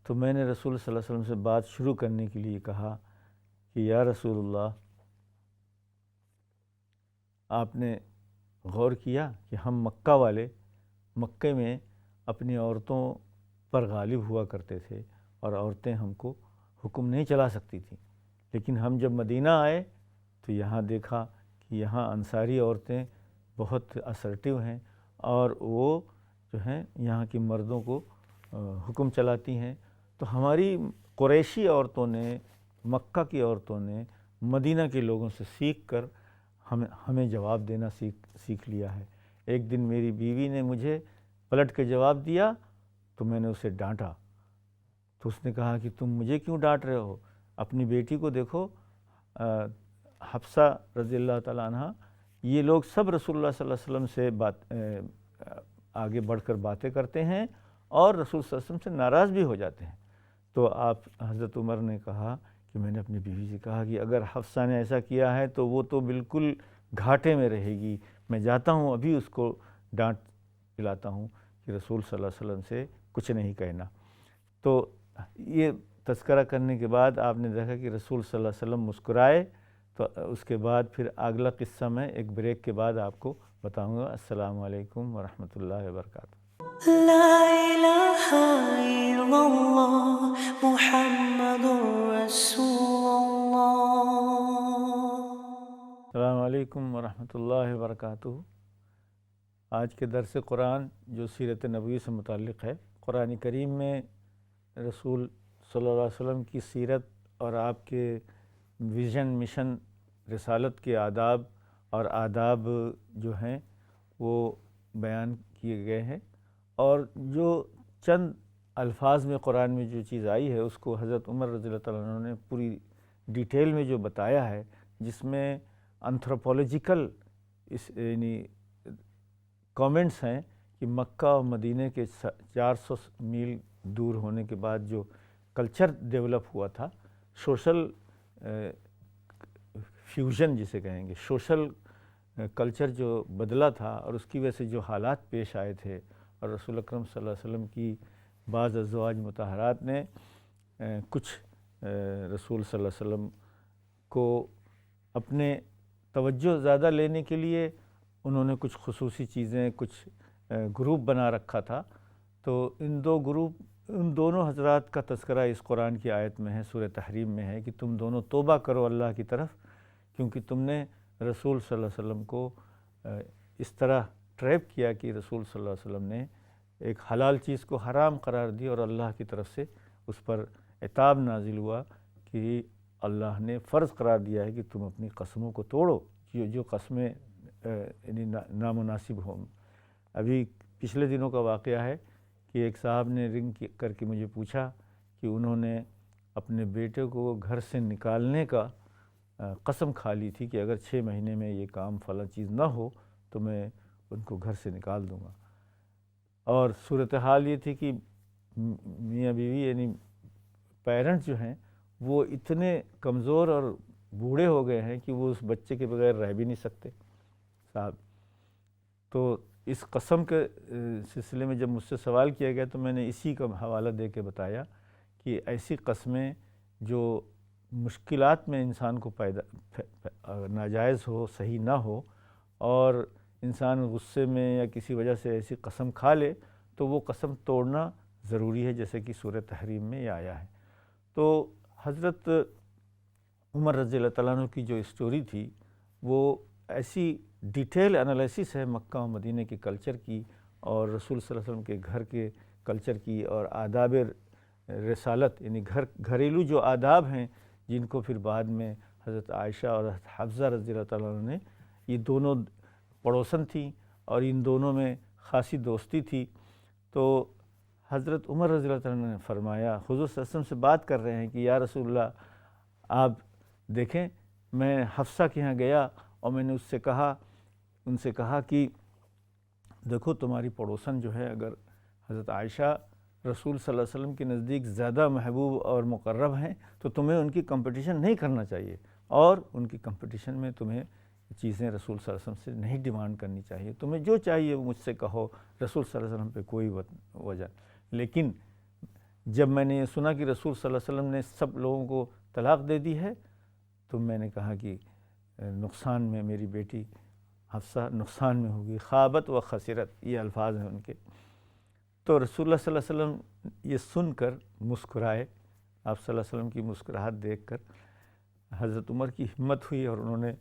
تو میں نے رسول صلی اللہ علیہ وسلم سے بات شروع کرنے کے لیے کہا کہ یا رسول اللہ، آپ نے غور کیا کہ ہم مکہ والے مکے میں اپنی عورتوں پر غالب ہوا کرتے تھے، اور عورتیں ہم کو حکم نہیں چلا سکتی تھیں، لیکن ہم جب مدینہ آئے تو یہاں دیکھا کہ یہاں انصاری عورتیں بہت اسرٹیو ہیں، اور وہ جو ہیں یہاں کی مردوں کو حکم چلاتی ہیں۔ تو ہماری قریشی عورتوں نے، مکہ کی عورتوں نے مدینہ کے لوگوں سے سیکھ کر ہمیں جواب دینا سیکھ لیا ہے۔ ایک دن میری بیوی نے مجھے پلٹ کے جواب دیا تو میں نے اسے ڈانٹا، تو اس نے کہا کہ تم مجھے کیوں ڈانٹ رہے ہو؟ اپنی بیٹی کو دیکھو، حفصہ رضی اللہ تعالیٰ عنہ، یہ لوگ سب رسول اللہ صلی اللہ علیہ وسلم سے آگے بڑھ کر باتیں کرتے ہیں اور رسول صلی اللہ علیہ وسلم سے ناراض بھی ہو جاتے ہیں۔ تو حضرت عمر نے کہا کہ میں نے اپنی بیوی سے کہا کہ اگر حفصہ نے ایسا کیا ہے تو وہ تو بالکل گھاٹے میں رہے گی، میں جاتا ہوں ابھی اس کو ڈانٹ پلاتا ہوں کہ رسول صلی اللہ علیہ وسلم سے کچھ نہیں کہنا۔ تو یہ تذکرہ کرنے کے بعد آپ نے دیکھا کہ رسول صلی اللہ علیہ وسلم مسکرائے۔ تو اس کے بعد پھر اگلا قصہ میں ایک بریک کے بعد آپ کو بتاؤں گا۔ السلام علیکم ورحمۃ اللہ وبرکاتہ۔ لا إله إلا الله محمد رسول الله۔ السلام علیکم ورحمۃ اللہ وبرکاتہ۔ آج کے درس قرآن جو سیرت نبوی سے متعلق ہے، قرآن کریم میں رسول صلی اللہ علیہ وسلم کی سیرت اور آپ کے ویژن، مشن، رسالت کے آداب اور آداب جو ہیں وہ بیان کیے گئے ہیں، اور جو چند الفاظ میں قرآن میں جو چیز آئی ہے اس کو حضرت عمر رضی اللہ تعالیٰ عنہ نے پوری ڈیٹیل میں جو بتایا ہے، جس میں انتھروپولوجیکل یعنی کامنٹس ہیں کہ مکہ اور مدینہ کے 400 میل دور ہونے کے بعد جو کلچر ڈیولپ ہوا تھا، سوشل فیوژن جسے کہیں گے، سوشل کلچر جو بدلا تھا، اور اس کی وجہ سے جو حالات پیش آئے تھے، اور رسول اکرم صلی اللہ علیہ وسلم کی بعض ازواج مطہرات نے کچھ رسول صلی اللہ علیہ وسلم کو اپنے توجہ زیادہ لینے کے لیے انہوں نے کچھ خصوصی چیزیں، کچھ گروپ بنا رکھا تھا۔ تو ان دونوں حضرات کا تذکرہ اس قرآن کی آیت میں ہے، سورہ تحریم میں ہے کہ تم دونوں توبہ کرو اللہ کی طرف، کیونکہ تم نے رسول صلی اللہ علیہ وسلم کو اس طرح ٹریپ کیا کہ رسول صلی اللہ علیہ وسلم نے ایک حلال چیز کو حرام قرار دی، اور اللہ کی طرف سے اس پر عتاب نازل ہوا کہ اللہ نے فرض قرار دیا ہے کہ تم اپنی قسموں کو توڑو، جو قسمیں یعنی نامناسب ہوں۔ ابھی پچھلے دنوں کا واقعہ ہے کہ ایک صاحب نے رنگ کر کے مجھے پوچھا کہ انہوں نے اپنے بیٹے کو گھر سے نکالنے کا قسم کھا لی تھی کہ اگر 6 مہینے میں یہ کام فلاں چیز نہ ہو تو میں ان کو گھر سے نکال دوں گا۔ اور صورتحال یہ تھی کہ میاں بیوی یعنی پیرنٹس جو ہیں وہ اتنے کمزور اور بوڑھے ہو گئے ہیں کہ وہ اس بچے کے بغیر رہ بھی نہیں سکتے صاحب۔ تو اس قسم کے سلسلے میں جب مجھ سے سوال کیا گیا تو میں نے اسی کا حوالہ دے کے بتایا کہ ایسی قسمیں جو مشکلات میں انسان کو ناجائز ہو، صحیح نہ ہو، اور انسان غصے میں یا کسی وجہ سے ایسی قسم کھا لے تو وہ قسم توڑنا ضروری ہے، جیسے کہ سورہ تحریم میں یہ آیا ہے۔ تو حضرت عمر رضی اللہ تعالیٰ عنہ کی جو اسٹوری تھی وہ ایسی ڈیٹیل انالیسس ہے مکہ و مدینہ کے کلچر کی، اور رسول صلی اللہ علیہ وسلم کے گھر کے کلچر کی، اور آداب رسالت یعنی گھریلو جو آداب ہیں جن کو پھر بعد میں حضرت عائشہ اور حضرت حفصہ رضی اللہ تعالیٰ عنہ نے، یہ دونوں پڑوسن تھیں اور ان دونوں میں خاصی دوستی تھی۔ تو حضرت عمر رضی اللہ تعالیٰ عنہ نے فرمایا، حضور صلی اللہ علیہ وسلم سے بات کر رہے ہیں کہ یا رسول اللہ آپ دیکھیں، میں حفصہ کے ہاں گیا اور میں نے ان سے کہا کہ دیکھو تمہاری پڑوسن جو ہے، اگر حضرت عائشہ رسول صلی اللہ علیہ وسلم کے نزدیک زیادہ محبوب اور مقرب ہیں تو تمہیں ان کی کمپٹیشن نہیں کرنا چاہیے، اور ان کی کمپٹیشن میں تمہیں چیزیں رسول صلی اللہ علیہ وسلم سے نہیں ڈیمانڈ کرنی چاہیے، تمہیں جو چاہیے وہ مجھ سے کہو، رسول صلی اللہ علیہ وسلم پہ کوئی وجہ۔ لیکن جب میں نے یہ سنا کہ رسول صلی اللہ علیہ وسلم نے سب لوگوں کو طلاق دے دی ہے تو میں نے کہا کہ نقصان میں میری بیٹی حفصہ نقصان میں ہوگی، خابت و خسرت، یہ الفاظ ہیں ان کے۔ تو رسول اللہ صلی اللہ علیہ وسلم یہ سن کر مسکرائے۔ آپ صلی اللہ علیہ وسلم کی مسکراہٹ دیکھ کر حضرت عمر کی ہمت ہوئی اور انہوں نے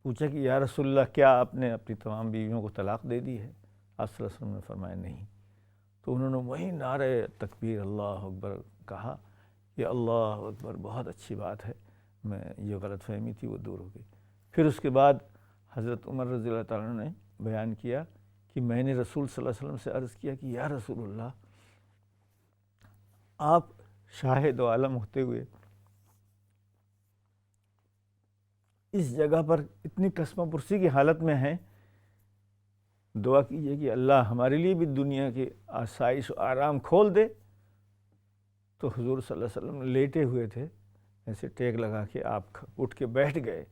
پوچھا کہ یا رسول اللہ کیا آپ نے اپنی تمام بیویوں کو طلاق دے دی ہے؟ آپ صلی اللہ علیہ وسلم نے فرمایا نہیں. تو انہوں نے وہی نعرہ تکبیر اللہ اکبر کہا کہ اللہ اکبر بہت اچھی بات ہے، میں یہ غلط فہمی تھی وہ دور ہو گئی. پھر اس کے بعد حضرت عمر رضی اللہ تعالیٰ عنہ نے بیان کیا کہ میں نے رسول صلی اللہ علیہ وسلم سے عرض کیا کہ یا رسول اللہ، آپ شاہد و عالم ہوتے ہوئے اس جگہ پر اتنی قسم پرسی کی حالت میں ہیں، دعا کیجئے کہ اللہ ہمارے لیے بھی دنیا کے آسائش و آرام کھول دے. تو حضور صلی اللہ علیہ وسلم لیٹے ہوئے تھے، ایسے ٹیک لگا کے آپ اٹھ کے بیٹھ گئے،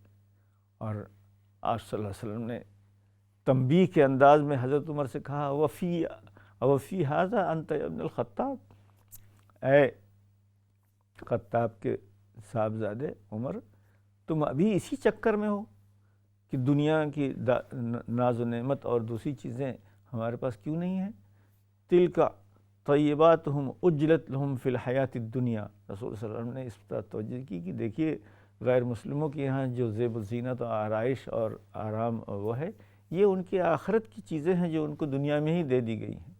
اور آپ صلی اللہ علیہ وسلم نے تنبیہ کے انداز میں حضرت عمر سے کہا وفی ھذا انت ابن الخطاب، اے خطاب کے صاحبزادے عمر، تم ابھی اسی چکر میں ہو کہ دنیا کی ناز و نعمت اور دوسری چیزیں ہمارے پاس کیوں نہیں ہیں؟ تلک طیباتہم اجلت لہم فی الحیات الدنیا. رسول صلی اللہ علیہ وسلم نے اس پر توجہ کی کہ دیکھیے غیر مسلموں کے یہاں جو زیب و زینت و آرائش اور آرام وہ ہے، یہ ان کی آخرت کی چیزیں ہیں جو ان کو دنیا میں ہی دے دی گئی ہیں.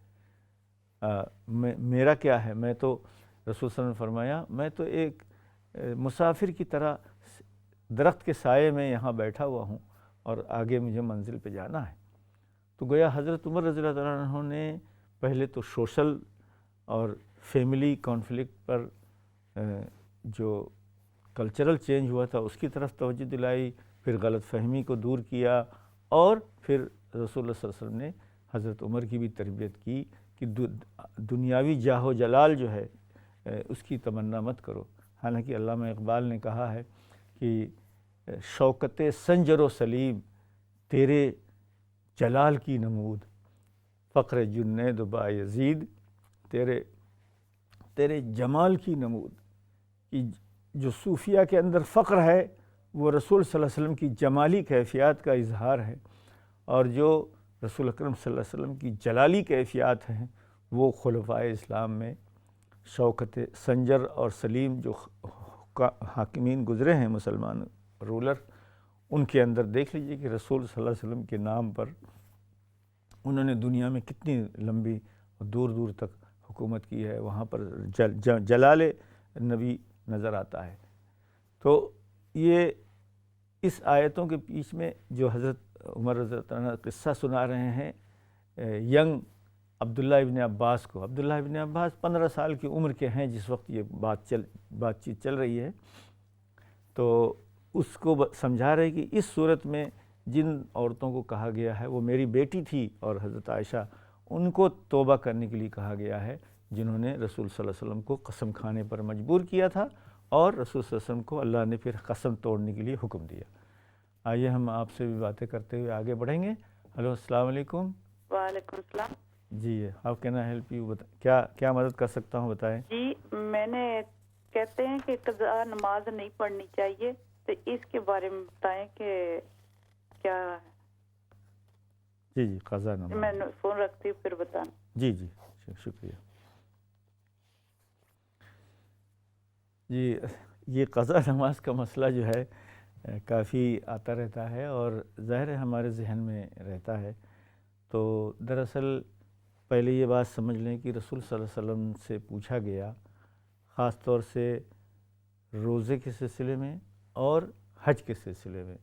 میرا کیا ہے؟ میں تو رسول صلی اللہ علیہ وسلم نے فرمایا میں تو ایک مسافر کی طرح درخت کے سائے میں یہاں بیٹھا ہوا ہوں اور آگے مجھے منزل پہ جانا ہے. تو گویا حضرت عمر رضی اللہ تعالیٰ عنہ نے پہلے تو سوشل اور فیملی کانفلکٹ پر جو کلچرل چینج ہوا تھا اس کی طرف توجہ دلائی، پھر غلط فہمی کو دور کیا، اور پھر رسول اللہ صلی اللہ علیہ وسلم نے حضرت عمر کی بھی تربیت کی کہ دنیاوی جاہ و جلال جو ہے اس کی تمنا مت کرو. حالانکہ علامہ اقبال نے کہا ہے کہ شوکت سنجر و سلیم تیرے جلال کی نمود، فقر جنید و بایزید تیرے جمال کی نمود. کہ جو صوفیہ کے اندر فقر ہے وہ رسول صلی اللہ علیہ وسلم کی جمالی کیفیات کا اظہار ہے، اور جو رسول اکرم صلی اللہ علیہ وسلم کی جلالی کیفیات ہیں وہ خلفائے اسلام میں شوکت سنجر اور سلیم جو حاکمین گزرے ہیں مسلمان رولر، ان کے اندر دیکھ لیجئے کہ رسول صلی اللہ علیہ وسلم کے نام پر انہوں نے دنیا میں کتنی لمبی اور دور دور تک حکومت کی ہے، وہاں پر جلال نبی نظر آتا ہے. تو یہ اس آیتوں کے بیچ میں جو حضرت عمر رضی اللہ عنہ قصہ سنا رہے ہیں ینگ عبداللہ ابن عباس کو. عبداللہ ابن عباس 15 سال کی عمر کے ہیں جس وقت یہ بات چیت چل رہی ہے. تو اس کو سمجھا رہے کہ اس صورت میں جن عورتوں کو کہا گیا ہے وہ میری بیٹی تھی، اور حضرت عائشہ ان کو توبہ کرنے کے لیے کہا گیا ہے جنہوں نے رسول صلی اللہ علیہ وسلم کو قسم کھانے پر مجبور کیا تھا، اور رسول صلی اللہ علیہ وسلم کو اللہ نے پھر قسم توڑنے کے لیے حکم دیا. آئیے ہم آپ سے بھی باتیں کرتے ہوئے آگے بڑھیں گے. ہلو، السلام علیکم. وعلیکم السلام. جی، how can I help you? کیا مدد کر سکتا ہوں، بتائیں. جی، میں نے کہتے ہیں کہ قضا نماز نہیں پڑھنی چاہیے، تو اس کے بارے میں بتائیں کہ کیا ہے. جی قضا نماز. میں فون رکھتی ہوں پھر بتانا. جی شکریہ. جی، یہ قضا نماز کا مسئلہ جو ہے کافی آتا رہتا ہے اور ظاہر ہے ہمارے ذہن میں رہتا ہے. تو دراصل پہلے یہ بات سمجھ لیں کہ رسول صلی اللہ علیہ وسلم سے پوچھا گیا خاص طور سے روزے کے سلسلے میں اور حج کے سلسلے میں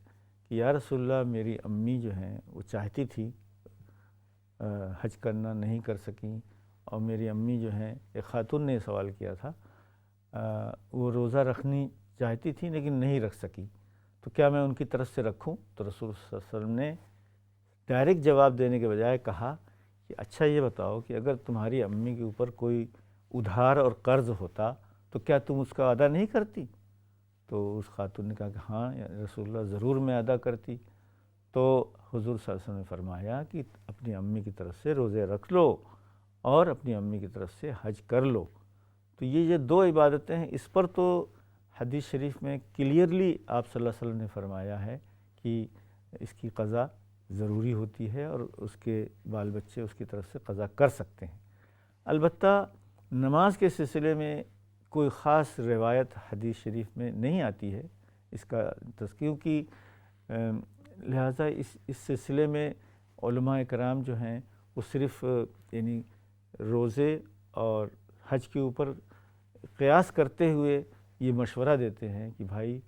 کہ یا رسول اللہ میری امی جو ہیں وہ چاہتی تھی حج کرنا، نہیں کر سکیں، اور میری امی جو ہیں ایک خاتون نے سوال کیا تھا، وہ روزہ رکھنی چاہتی تھی لیکن نہیں رکھ سکی، تو کیا میں ان کی طرف سے رکھوں؟ تو رسول صلی اللہ علیہ وسلم نے ڈائریکٹ جواب دینے کے بجائے کہا کہ اچھا یہ بتاؤ کہ اگر تمہاری امی کے اوپر کوئی ادھار اور قرض ہوتا تو کیا تم اس کا ادا نہیں کرتی؟ تو اس خاتون نے کہا کہ ہاں یا رسول اللہ ضرور میں ادا کرتی. تو حضور صلی اللہ علیہ وسلم نے فرمایا کہ اپنی امی کی طرف سے روزے رکھ لو اور اپنی امی کی طرف سے حج کر لو. تو یہ دو عبادتیں ہیں، اس پر تو حدیث شریف میں کلیئرلی آپ صلی اللہ علیہ وسلم نے فرمایا ہے کہ اس کی قضا ضروری ہوتی ہے اور اس کے بال بچے اس کی طرف سے قضا کر سکتے ہیں. البتہ نماز کے سلسلے میں کوئی خاص روایت حدیث شریف میں نہیں آتی ہے اس کا تذکیر کی، لہٰذا اس سلسلے میں علماء کرام جو ہیں وہ صرف یعنی روزے اور حج کے اوپر قیاس کرتے ہوئے یہ مشورہ دیتے ہیں کہ بھائی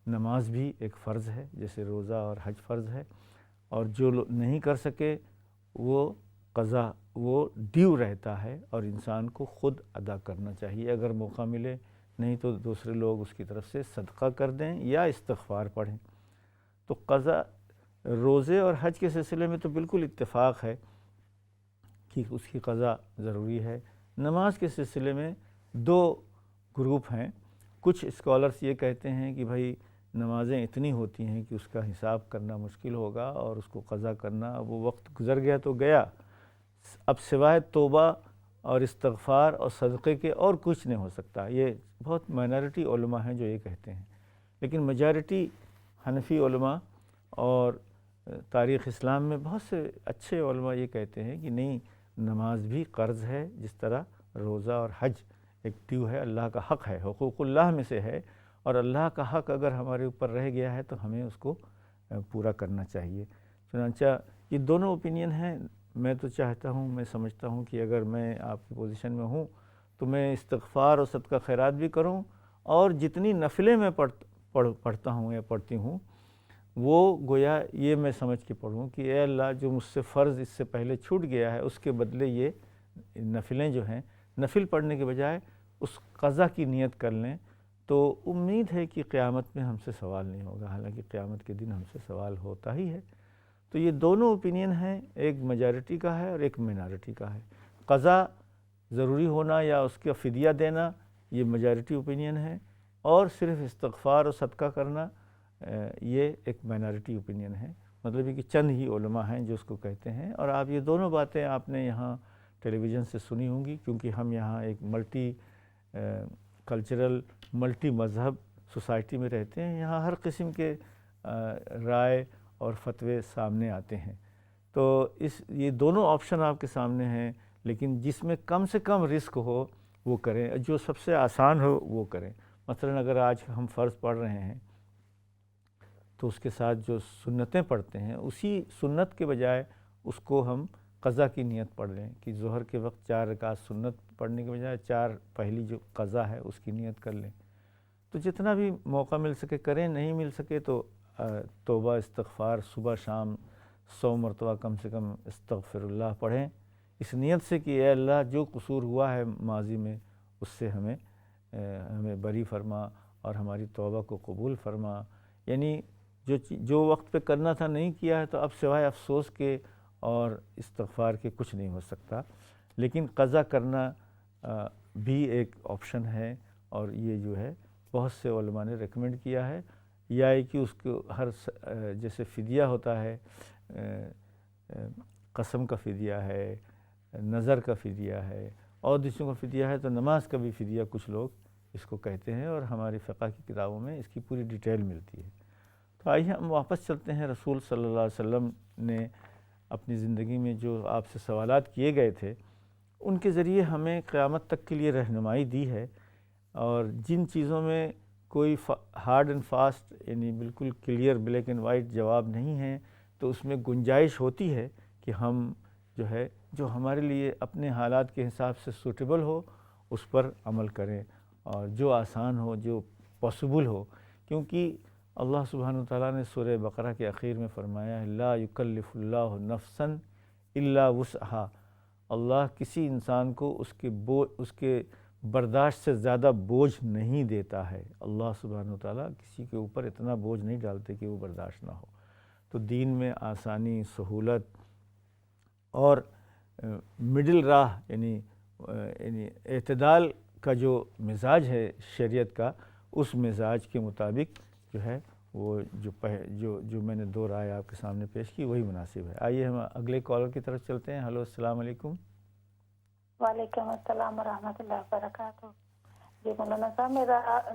نماز بھی ایک فرض ہے جیسے روزہ اور حج فرض ہے، اور جو نہیں کر سکے وہ قضا وہ ڈیو رہتا ہے اور انسان کو خود ادا کرنا چاہیے، اگر موقع ملے، نہیں تو دوسرے لوگ اس کی طرف سے صدقہ کر دیں یا استغفار پڑھیں۔ تو قضا روزے اور حج کے سلسلے میں تو بالکل اتفاق ہے کہ اس کی قضا ضروری ہے۔ نماز کے سلسلے میں دو گروپ ہیں، کچھ اسکالرس یہ کہتے ہیں کہ بھائی نمازیں اتنی ہوتی ہیں کہ اس کا حساب کرنا مشکل ہوگا اور اس کو قضا کرنا، وہ وقت گزر گیا تو گیا، اب سوائے توبہ اور استغفار اور صدقے کے اور کچھ نہیں ہو سکتا۔ یہ بہت مائنارٹی علماء ہیں جو یہ کہتے ہیں، لیکن میجارٹی حنفی علماء اور تاریخ اسلام میں بہت سے اچھے علماء یہ کہتے ہیں کہ نہیں، نماز بھی قرض ہے، جس طرح روزہ اور حج ایک ڈیو ہے، اللہ کا حق ہے، حقوق اللہ میں سے ہے، اور اللہ کا حق اگر ہمارے اوپر رہ گیا ہے تو ہمیں اس کو پورا کرنا چاہیے۔ چنانچہ یہ دونوں اوپینین ہیں۔ میں تو چاہتا ہوں، میں سمجھتا ہوں کہ اگر میں آپ کی پوزیشن میں ہوں تو میں استغفار اور صدقہ خیرات بھی کروں، اور جتنی نفلیں میں پڑھتا ہوں یا پڑھتی ہوں وہ گویا یہ میں سمجھ کے پڑھوں کہ اے اللہ، جو مجھ سے فرض اس سے پہلے چھوٹ گیا ہے اس کے بدلے یہ نفلیں جو ہیں، نفل پڑھنے کے بجائے اس قضا کی نیت کر لیں، تو امید ہے کہ قیامت میں ہم سے سوال نہیں ہوگا، حالانکہ قیامت کے دن ہم سے سوال ہوتا ہی ہے۔ تو یہ دونوں اوپینین ہیں، ایک میجارٹی کا ہے اور ایک مائنارٹی کا ہے۔ قضا ضروری ہونا یا اس کا فدیہ دینا یہ میجارٹی اوپینین ہے، اور صرف استغفار اور صدقہ کرنا یہ ایک مائنارٹی اوپینین ہے۔ مطلب یہ کہ چند ہی علماء ہیں جو اس کو کہتے ہیں، اور آپ یہ دونوں باتیں آپ نے یہاں ٹیلی ویژن سے سنی ہوں گی، کیونکہ ہم یہاں ایک ملٹی کلچرل ملٹی مذہب سوسائٹی میں رہتے ہیں، یہاں ہر قسم کے رائے اور فتوے سامنے آتے ہیں۔ تو یہ دونوں آپشن آپ کے سامنے ہیں، لیکن جس میں کم سے کم رسک ہو وہ کریں، جو سب سے آسان ہو وہ کریں۔ مثلا اگر آج ہم فرض پڑھ رہے ہیں تو اس کے ساتھ جو سنتیں پڑھتے ہیں، اسی سنت کے بجائے اس کو ہم قضا کی نیت پڑھ لیں کہ ظہر کے وقت 4 رکعت سنت پڑھنے کے بجائے 4 پہلی جو قضا ہے اس کی نیت کر لیں۔ تو جتنا بھی موقع مل سکے کریں، نہیں مل سکے تو توبہ استغفار صبح شام 100 مرتبہ کم سے کم استغفر اللہ پڑھیں، اس نیت سے کہ اے اللہ، جو قصور ہوا ہے ماضی میں اس سے ہمیں بری فرما اور ہماری توبہ کو قبول فرما۔ یعنی جو وقت پہ کرنا تھا نہیں کیا ہے تو اب سوائے افسوس کے اور استغفار کے کچھ نہیں ہو سکتا، لیکن قضا کرنا بھی ایک آپشن ہے، اور یہ جو ہے بہت سے علماء نے ریکمنڈ کیا ہے، یا کہ اس کو ہر جیسے فدیہ ہوتا ہے، قسم کا فدیہ ہے، نظر کا فدیہ ہے، اور دوسروں کا فدیہ ہے، تو نماز کا بھی فدیہ کچھ لوگ اس کو کہتے ہیں، اور ہماری فقہ کی کتابوں میں اس کی پوری ڈیٹیل ملتی ہے۔ تو آئیے ہم واپس چلتے ہیں۔ رسول صلی اللہ علیہ وسلم نے اپنی زندگی میں جو آپ سے سوالات کیے گئے تھے، ان کے ذریعے ہمیں قیامت تک کے لیے رہنمائی دی ہے، اور جن چیزوں میں کوئی ہارڈ اینڈ فاسٹ یعنی بالکل کلیئر بلیک اینڈ وائٹ جواب نہیں ہے، تو اس میں گنجائش ہوتی ہے کہ ہم جو ہمارے لیے اپنے حالات کے حساب سے سوٹیبل ہو اس پر عمل کریں، اور جو آسان ہو، جو پاسبل ہو، کیونکہ اللہ سبحانہ وتعالیٰ نے سورہ بقرہ کے اخیر میں فرمایا ہے لا یکلف اللہ نفسا الا وسعہا، اللہ کسی انسان کو اس کے برداشت سے زیادہ بوجھ نہیں دیتا ہے۔ اللہ سبحانہ وتعالیٰ کسی کے اوپر اتنا بوجھ نہیں ڈالتے کہ وہ برداشت نہ ہو۔ تو دین میں آسانی، سہولت اور مڈل راہ یعنی اعتدال کا جو مزاج ہے شریعت کا، اس مزاج کے مطابق جو ہے وہ جو میں نے 2 رائے آپ کے سامنے پیش کی وہی مناسب ہے۔ آئیے ہم اگلے کالر کی طرف چلتے ہیں۔ ہلو، السلام علیکم۔ وعلیکم السلام ورحمۃ اللہ وبرکاتہ۔ جی مولانا صاحب،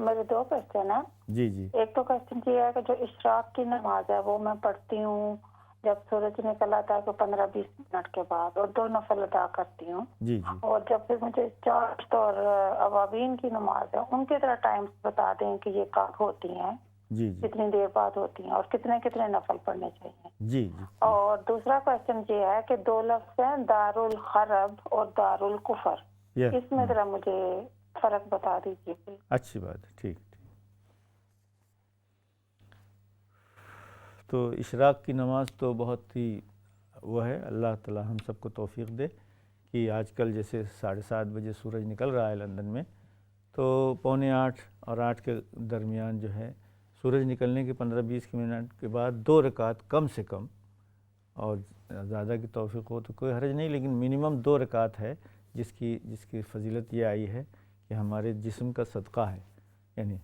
میرے 2 کوشچن ہیں۔ جی جی۔ ایک تو کوشچن یہ ہے کہ جو اشراق کی نماز ہے وہ میں پڑھتی ہوں جب سورج نکل آتا ہے تو 15-20 منٹ کے بعد، اور 2 نفل ادا کرتی ہوں۔ جی جی۔ اور جب پھر مجھے چاشت اور عوابین کی نماز ہے ان کی طرح ٹائمز بتا دیں کہ یہ کب ہوتی ہیں، جی جی۔ کتنی دیر بعد ہوتی ہیں، اور کتنے نفل پڑھنے چاہیے۔ جی جی اور دوسرا کوشچن یہ ہے کہ دو لفظ ہیں دارالخرب اور دارالکفر، یہ اس میں ذرا مجھے فرق بتا دیجیے پلیز۔ اچھی بات ہے، ٹھیک ٹھیک۔ تو اشراق کی نماز تو بہت ہی وہ ہے، اللہ تعالی ہم سب کو توفیق دے کہ آج کل جیسے 7:30 بجے سورج نکل رہا ہے لندن میں، تو 7:45 اور 8 کے درمیان جو ہے سورج نکلنے کے 15-20 منٹ کے بعد 2 رکعت کم سے کم، اور زیادہ کی توفیق ہو تو کوئی حرج نہیں، لیکن منیمم 2 رکعت ہے جس کی فضیلت یہ آئی ہے کہ ہمارے جسم کا صدقہ ہے، یعنی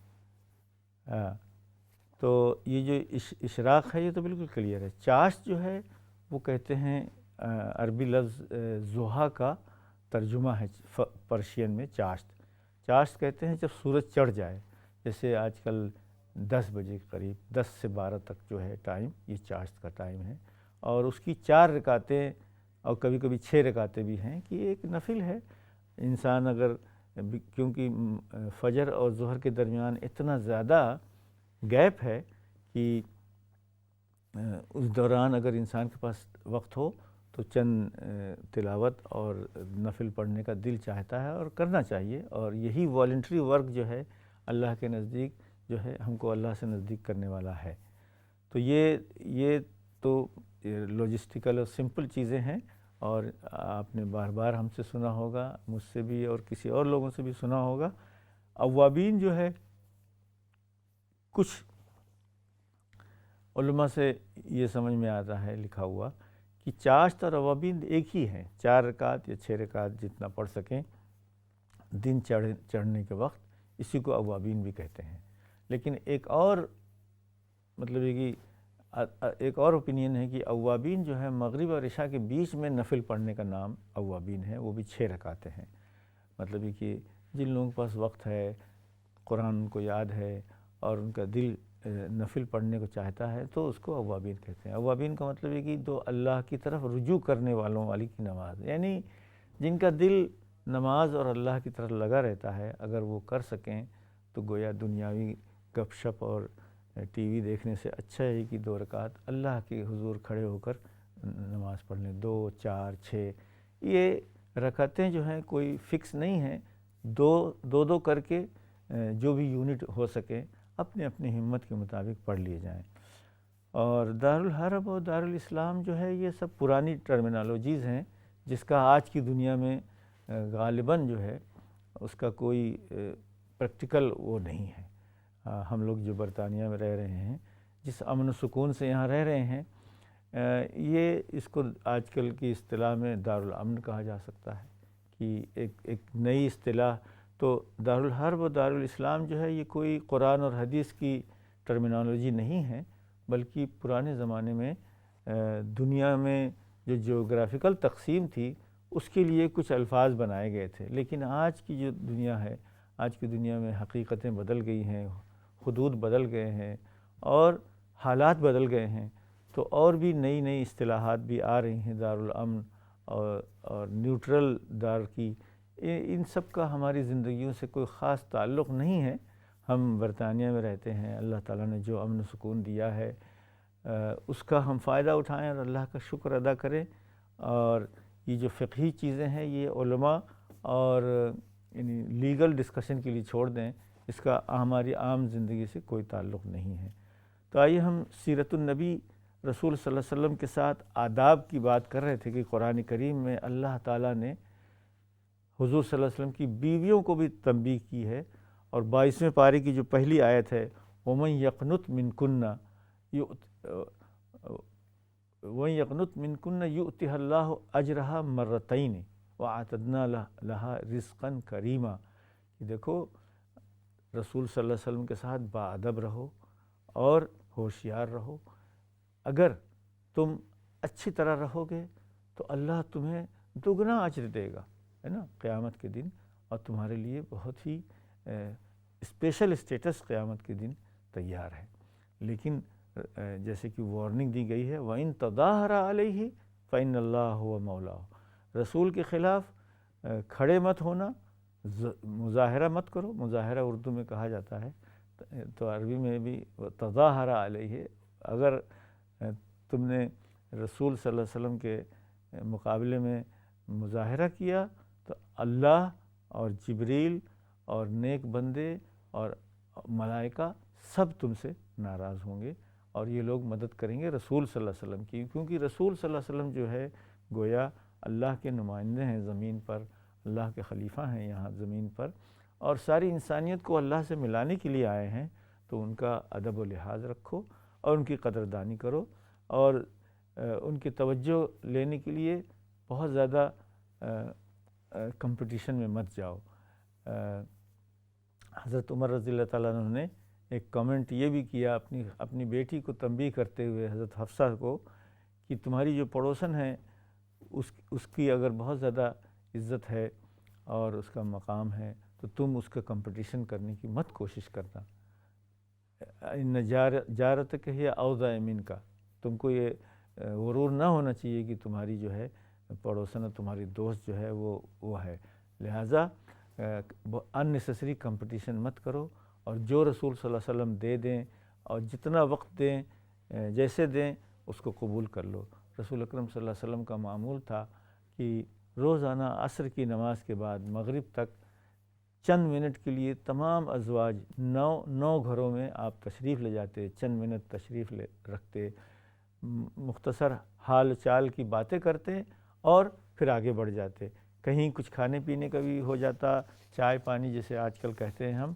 تو یہ جو اشراق ہے یہ تو بالکل کلیئر ہے۔ چاشت جو ہے وہ کہتے ہیں عربی لفظ ضحیٰ کا ترجمہ ہے پرشین میں چاشت۔ چاشت کہتے ہیں جب سورج چڑھ جائے، جیسے آج کل 10 بجے کے قریب 10 سے 12 تک جو ہے ٹائم، یہ چاشت کا ٹائم ہے، اور اس کی 4 رکعتیں اور کبھی کبھی 6 رکعتیں بھی ہیں کہ ایک نفل ہے۔ انسان اگر، کیونکہ فجر اور ظہر کے درمیان اتنا زیادہ گیپ ہے کہ اس دوران اگر انسان کے پاس وقت ہو تو چند تلاوت اور نفل پڑھنے کا دل چاہتا ہے اور کرنا چاہیے، اور یہی والنٹری ورک جو ہے اللہ کے نزدیک جو ہے ہم کو اللہ سے نزدیک کرنے والا ہے۔ تو یہ تو لاجسٹیکل اور سمپل چیزیں ہیں، اور آپ نے بار بار ہم سے سنا ہوگا، مجھ سے بھی اور کسی اور لوگوں سے بھی سنا ہوگا، اوابین جو ہے، کچھ علماء سے یہ سمجھ میں آتا ہے لکھا ہوا کہ چاشت اور اوابین ایک ہی ہیں، 4 رکعت یا 6 رکعت جتنا پڑھ سکیں دن چڑھنے کے وقت، اسی کو اوابین بھی کہتے ہیں۔ لیکن ایک اور مطلب یہ کہ ایک اور اوپینین ہے کہ اوابین جو ہے مغرب اور عشاء کے بیچ میں نفل پڑھنے کا نام اوابین ہے، وہ بھی 6 رکعتیں ہیں۔ مطلب یہ کہ جن لوگوں کے پاس وقت ہے، قرآن ان کو یاد ہے اور ان کا دل نفل پڑھنے کو چاہتا ہے تو اس کو اوابین کہتے ہیں۔ اوابین کا مطلب ہے کہ دو اللہ کی طرف رجوع کرنے والوں والی کی نماز، یعنی جن کا دل نماز اور اللہ کی طرف لگا رہتا ہے، اگر وہ کر سکیں تو گویا دنیاوی گپ شپ اور ٹی وی دیکھنے سے اچھا ہے کہ 2 رکعت اللہ کے حضور کھڑے ہو کر نماز پڑھ لیں۔ 2، 4، 6 یہ رکعتیں جو ہیں کوئی فکس نہیں ہیں، دو کر کے جو بھی یونٹ ہو سکے اپنے اپنی ہمت کے مطابق پڑھ لیے جائیں۔ اور دارالحرب اور دارالاسلام جو ہے یہ سب پرانی ٹرمینالوجیز ہیں جس کا آج کی دنیا میں غالباً جو ہے اس کا کوئی پریکٹیکل وہ نہیں ہے۔ ہم لوگ جو برطانیہ میں رہ رہے ہیں، جس امن و سکون سے یہاں رہ رہے ہیں، یہ اس کو آج کل کی اصطلاح میں دارالامن کہا جا سکتا ہے کہ ایک نئی اصطلاح۔ تو دارالحرب و دارالاسلام جو ہے یہ کوئی قرآن اور حدیث کی ٹرمینالوجی نہیں ہے، بلکہ پرانے زمانے میں دنیا میں جو جیوگرافیکل تقسیم تھی اس کے لیے کچھ الفاظ بنائے گئے تھے۔ لیکن آج کی جو دنیا ہے، آج کی دنیا میں حقیقتیں بدل گئی ہیں، حدود بدل گئے ہیں اور حالات بدل گئے ہیں، تو اور بھی نئی اصطلاحات بھی آ رہی ہیں، دارالامن اور نیوٹرل دار کی۔ ان سب کا ہماری زندگیوں سے کوئی خاص تعلق نہیں ہے۔ ہم برطانیہ میں رہتے ہیں، اللہ تعالیٰ نے جو امن و سکون دیا ہے اس کا ہم فائدہ اٹھائیں اور اللہ کا شکر ادا کریں۔ اور یہ جو فقہی چیزیں ہیں یہ علماء اور یعنی لیگل ڈسکشن کے لیے چھوڑ دیں، اس کا ہماری عام زندگی سے کوئی تعلق نہیں ہے۔ تو آئیے ہم سیرت النبی رسول صلی اللہ علیہ وسلم کے ساتھ آداب کی بات کر رہے تھے کہ قرآن کریم میں اللہ تعالیٰ نے حضور صلی اللہ علیہ وسلم کی بیویوں کو بھی تنبیہ کی ہے، اور 22ویں پارے کی جو پہلی آیت ہے وَمَن يَقْنُتْ مِنْكُنَّ يُؤْتِهَا اللَّهُ أَجْرَهَا مَرَّتَيْنِ وَأَعْتَدْنَا لَهَا رِزْقًا كَرِيمًا۔ کہ دیکھو رسول صلی اللہ علیہ وسلم کے ساتھ باادب رہو اور ہوشیار رہو، اگر تم اچھی طرح رہو گے تو اللہ تمہیں دگنا اجر دے گا، ہے نا، قیامت کے دن، اور تمہارے لیے بہت ہی اسپیشل اسٹیٹس قیامت کے دن تیار ہے۔ لیکن جیسے کہ وارننگ دی گئی ہے وَإِن تَظَاهَرَ عَلَيْهِ فَإِنَّ اللَّهَ هُوَ مَوْلَاهُ، رسول کے خلاف کھڑے مت ہونا، مظاہرہ مت کرو۔ مظاہرہ اردو میں کہا جاتا ہے، تو عربی میں بھی تظاہر علیہ، اگر تم نے رسول صلی اللہ علیہ وسلم کے مقابلے میں مظاہرہ کیا تو اللہ اور جبریل اور نیک بندے اور ملائکہ سب تم سے ناراض ہوں گے، اور یہ لوگ مدد کریں گے رسول صلی اللہ علیہ وسلم کی، کیونکہ رسول صلی اللہ علیہ وسلم جو ہے گویا اللہ کے نمائندے ہیں زمین پر، اللہ کے خلیفہ ہیں یہاں زمین پر، اور ساری انسانیت کو اللہ سے ملانے کے لیے آئے ہیں، تو ان کا ادب و لحاظ رکھو اور ان کی قدردانی کرو، اور ان کی توجہ لینے کے لیے بہت زیادہ کمپٹیشن میں مت جاؤ۔ حضرت عمر رضی اللہ تعالیٰ عنہ نے ایک کامنٹ یہ بھی کیا اپنی بیٹی کو تنبیہ کرتے ہوئے حضرت حفصہ کو، کہ تمہاری جو پڑوسن ہے اس کی اگر بہت زیادہ عزت ہے اور اس کا مقام ہے تو تم اس کا کمپٹیشن کرنے کی مت کوشش کرنا، ان جارتک ہی اوضع من کا، تم کو یہ غرور نہ ہونا چاہیے کہ تمہاری جو ہے پڑوسن، تمہاری دوست جو ہے وہ ہے، لہٰذا ان نیسیسری کمپٹیشن مت کرو، اور جو رسول صلی اللہ علیہ وسلم دے دیں اور جتنا وقت دیں جیسے دیں اس کو قبول کر لو۔ رسول اکرم صلی اللہ علیہ وسلم کا معمول تھا کہ روزانہ عصر کی نماز کے بعد مغرب تک چند منٹ کے لیے تمام ازواج 9 گھروں میں آپ تشریف لے جاتے، چند منٹ تشریف رکھتے، مختصر حال چال کی باتیں کرتے اور پھر آگے بڑھ جاتے، کہیں کچھ کھانے پینے کا بھی ہو جاتا، چائے پانی جیسے آج کل کہتے ہیں ہم،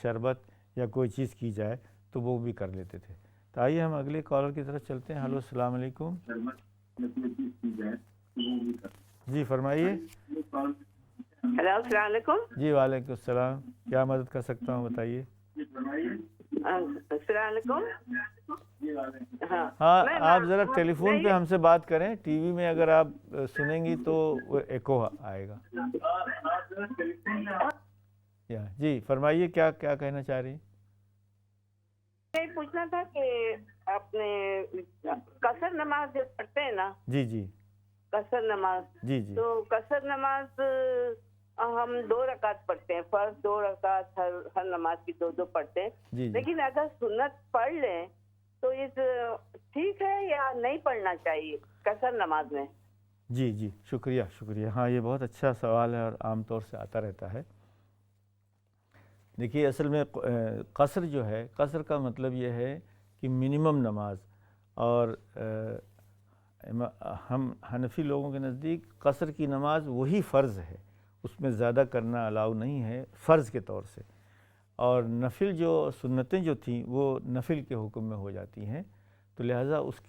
شربت یا کوئی چیز کی جائے تو وہ بھی کر لیتے تھے۔ تو آئیے ہم اگلے کالر کی طرف چلتے ہیں۔ ہلو السلام علیکم، جی فرمائیے۔ ہیلو السلام علیکم۔ جی وعلیکم السلام، کیا مدد کر سکتا ہوں بتائیے۔ السلام علیکم۔ ہاں آپ ذرا ٹیلی فون پہ ہم سے بات کریں، ٹی وی میں اگر آپ سنیں گی تو وہ ایکو آئے گا۔ جی فرمائیے، کیا کہنا چاہ رہی ہیں؟ یہ پوچھنا تھا کہ اپنے قصر نماز جو پڑھتے ہیں نا، جی قصر نماز، جی تو قصر نماز ہم 2 رکعت پڑھتے ہیں، فرض 2 رکعت ہر نماز کی 2 پڑھتے ہیں، جی لیکن اگر سنت پڑھ لیں تو یہ ٹھیک ہے یا نہیں پڑھنا چاہیے قصر نماز میں؟ جی شکریہ۔ ہاں یہ بہت اچھا سوال ہے اور عام طور سے آتا رہتا ہے۔ دیکھیے اصل میں قصر جو ہے، قصر کا مطلب یہ ہے کہ منیمم نماز، اور ہم حنفی لوگوں کے نزدیک قصر کی نماز وہی فرض ہے، اس میں زیادہ کرنا الاؤ نہیں ہے فرض کے طور سے، اور نفل جو سنتیں جو تھیں وہ نفل کے حکم میں ہو جاتی ہیں، تو لہٰذا اس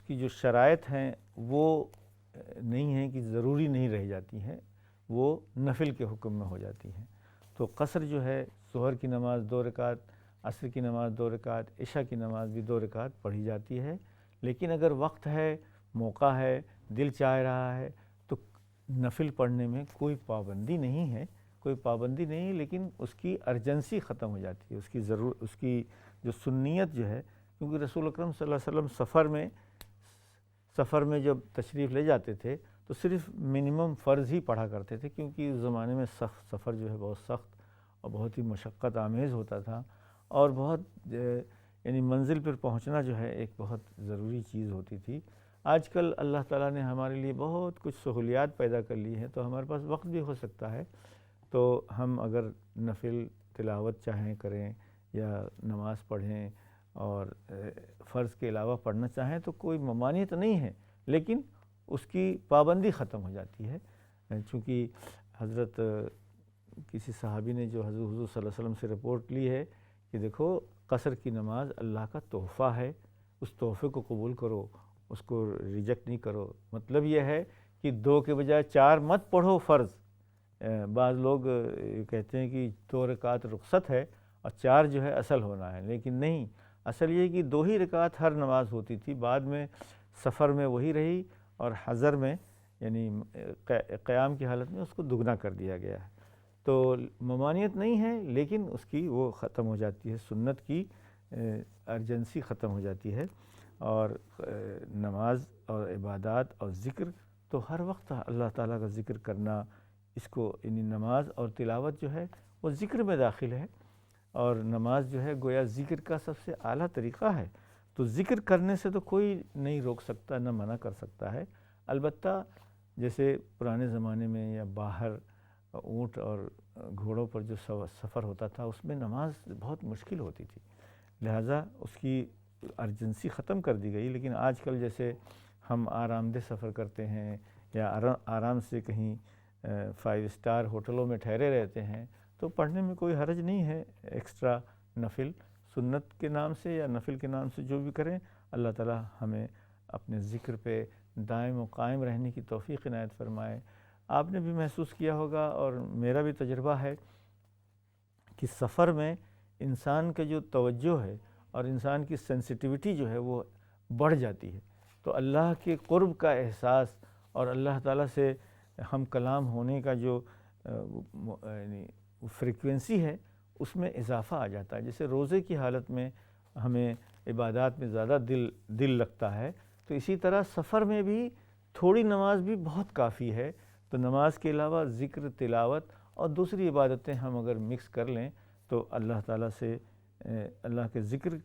کی جو شرائط ہیں وہ نہیں ہیں کہ ضروری نہیں رہ جاتی ہیں، وہ نفل کے حکم میں ہو جاتی ہیں۔ تو قصر جو ہے، ظہر کی نماز 2 رکعت، عصر کی نماز 2 رکعت، عشاء کی نماز بھی 2 رکعت پڑھی جاتی ہے، لیکن اگر وقت ہے، موقع ہے، دل چاہ رہا ہے تو نفل پڑھنے میں کوئی پابندی نہیں ہے، لیکن اس کی ارجنسی ختم ہو جاتی ہے، اس کی جو سنیت جو ہے، کیونکہ رسول اکرم صلی اللہ علیہ وسلم سفر میں جب تشریف لے جاتے تھے تو صرف منیمم فرض ہی پڑھا کرتے تھے، کیونکہ اس زمانے میں سفر جو ہے بہت سخت اور بہت ہی مشقت آمیز ہوتا تھا، اور بہت منزل پر پہنچنا جو ہے ایک بہت ضروری چیز ہوتی تھی۔ آج کل اللہ تعالیٰ نے ہمارے لیے بہت کچھ سہولیات پیدا کر لی ہیں، تو ہمارے پاس وقت بھی ہو سکتا ہے، تو ہم اگر نفل تلاوت چاہیں کریں یا نماز پڑھیں اور فرض کے علاوہ پڑھنا چاہیں تو کوئی ممانعت نہیں ہے، لیکن اس کی پابندی ختم ہو جاتی ہے، چونکہ حضرت کسی صحابی نے جو حضور صلی اللہ علیہ وسلم سے رپورٹ لی ہے کہ دیکھو قصر کی نماز اللہ کا تحفہ ہے، اس تحفے کو قبول کرو، اس کو ریجیکٹ نہیں کرو۔ مطلب یہ ہے کہ 2 کے بجائے 4 مت پڑھو فرض۔ بعض لوگ کہتے ہیں کہ 2 رکعت رخصت ہے اور 4 جو ہے اصل ہونا ہے، لیکن نہیں، اصل یہ کہ 2 ہی رکعت ہر نماز ہوتی تھی، بعد میں سفر میں وہی رہی، اور حضر میں یعنی قیام کی حالت میں اس کو دگنا کر دیا گیا ہے۔ تو ممانعت نہیں ہے، لیکن اس کی وہ ختم ہو جاتی ہے، سنت کی ارجنسی ختم ہو جاتی ہے، اور نماز اور عبادات اور ذکر تو ہر وقت اللہ تعالیٰ کا ذکر کرنا، اس کو یعنی نماز اور تلاوت جو ہے وہ ذکر میں داخل ہے۔ اور نماز جو ہے گویا ذکر کا سب سے اعلیٰ طریقہ ہے، تو ذکر کرنے سے تو کوئی نہیں روک سکتا، نہ منع کر سکتا ہے۔ البتہ جیسے پرانے زمانے میں یا باہر اونٹ اور گھوڑوں پر جو سفر ہوتا تھا اس میں نماز بہت مشکل ہوتی تھی، لہٰذا اس کی ارجنسی ختم کر دی گئی۔ لیکن آج کل جیسے ہم آرام دہ سفر کرتے ہیں یا آرام سے کہیں 5 اسٹار ہوٹلوں میں ٹھہرے رہتے ہیں تو پڑھنے میں کوئی حرج نہیں ہے، ایکسٹرا نفل سنت کے نام سے یا نفل کے نام سے جو بھی کریں، اللہ تعالیٰ ہمیں اپنے ذکر پہ دائم و قائم رہنے کی توفیق عنایت فرمائے۔ آپ نے بھی محسوس کیا ہوگا اور میرا بھی تجربہ ہے کہ سفر میں انسان کا جو توجہ ہے اور انسان کی سینسٹیوٹی جو ہے وہ بڑھ جاتی ہے، تو اللہ کے قرب کا احساس اور اللہ تعالیٰ سے ہم کلام ہونے کا جو فریکوینسی ہے اس میں اضافہ آ جاتا ہے۔ جیسے روزے کی حالت میں ہمیں عبادات میں زیادہ دل لگتا ہے، تو اسی طرح سفر میں بھی تھوڑی نماز بھی بہت کافی ہے۔ تو نماز کے علاوہ ذکر، تلاوت اور دوسری عبادتیں ہم اگر مکس کر لیں تو اللہ تعالیٰ سے اللہ کے ذکر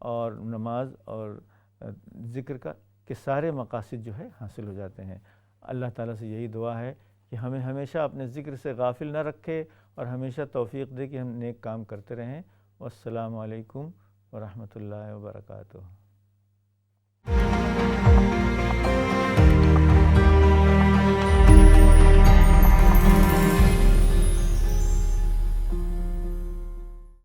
اور نماز اور ذکر کے سارے مقاصد جو ہے حاصل ہو جاتے ہیں۔ اللہ تعالیٰ سے یہی دعا ہے کہ ہمیں ہمیشہ اپنے ذکر سے غافل نہ رکھے اور ہمیشہ توفیق دے کہ ہم نیک کام کرتے رہیں۔ والسلام علیکم ورحمۃ اللہ وبرکاتہ۔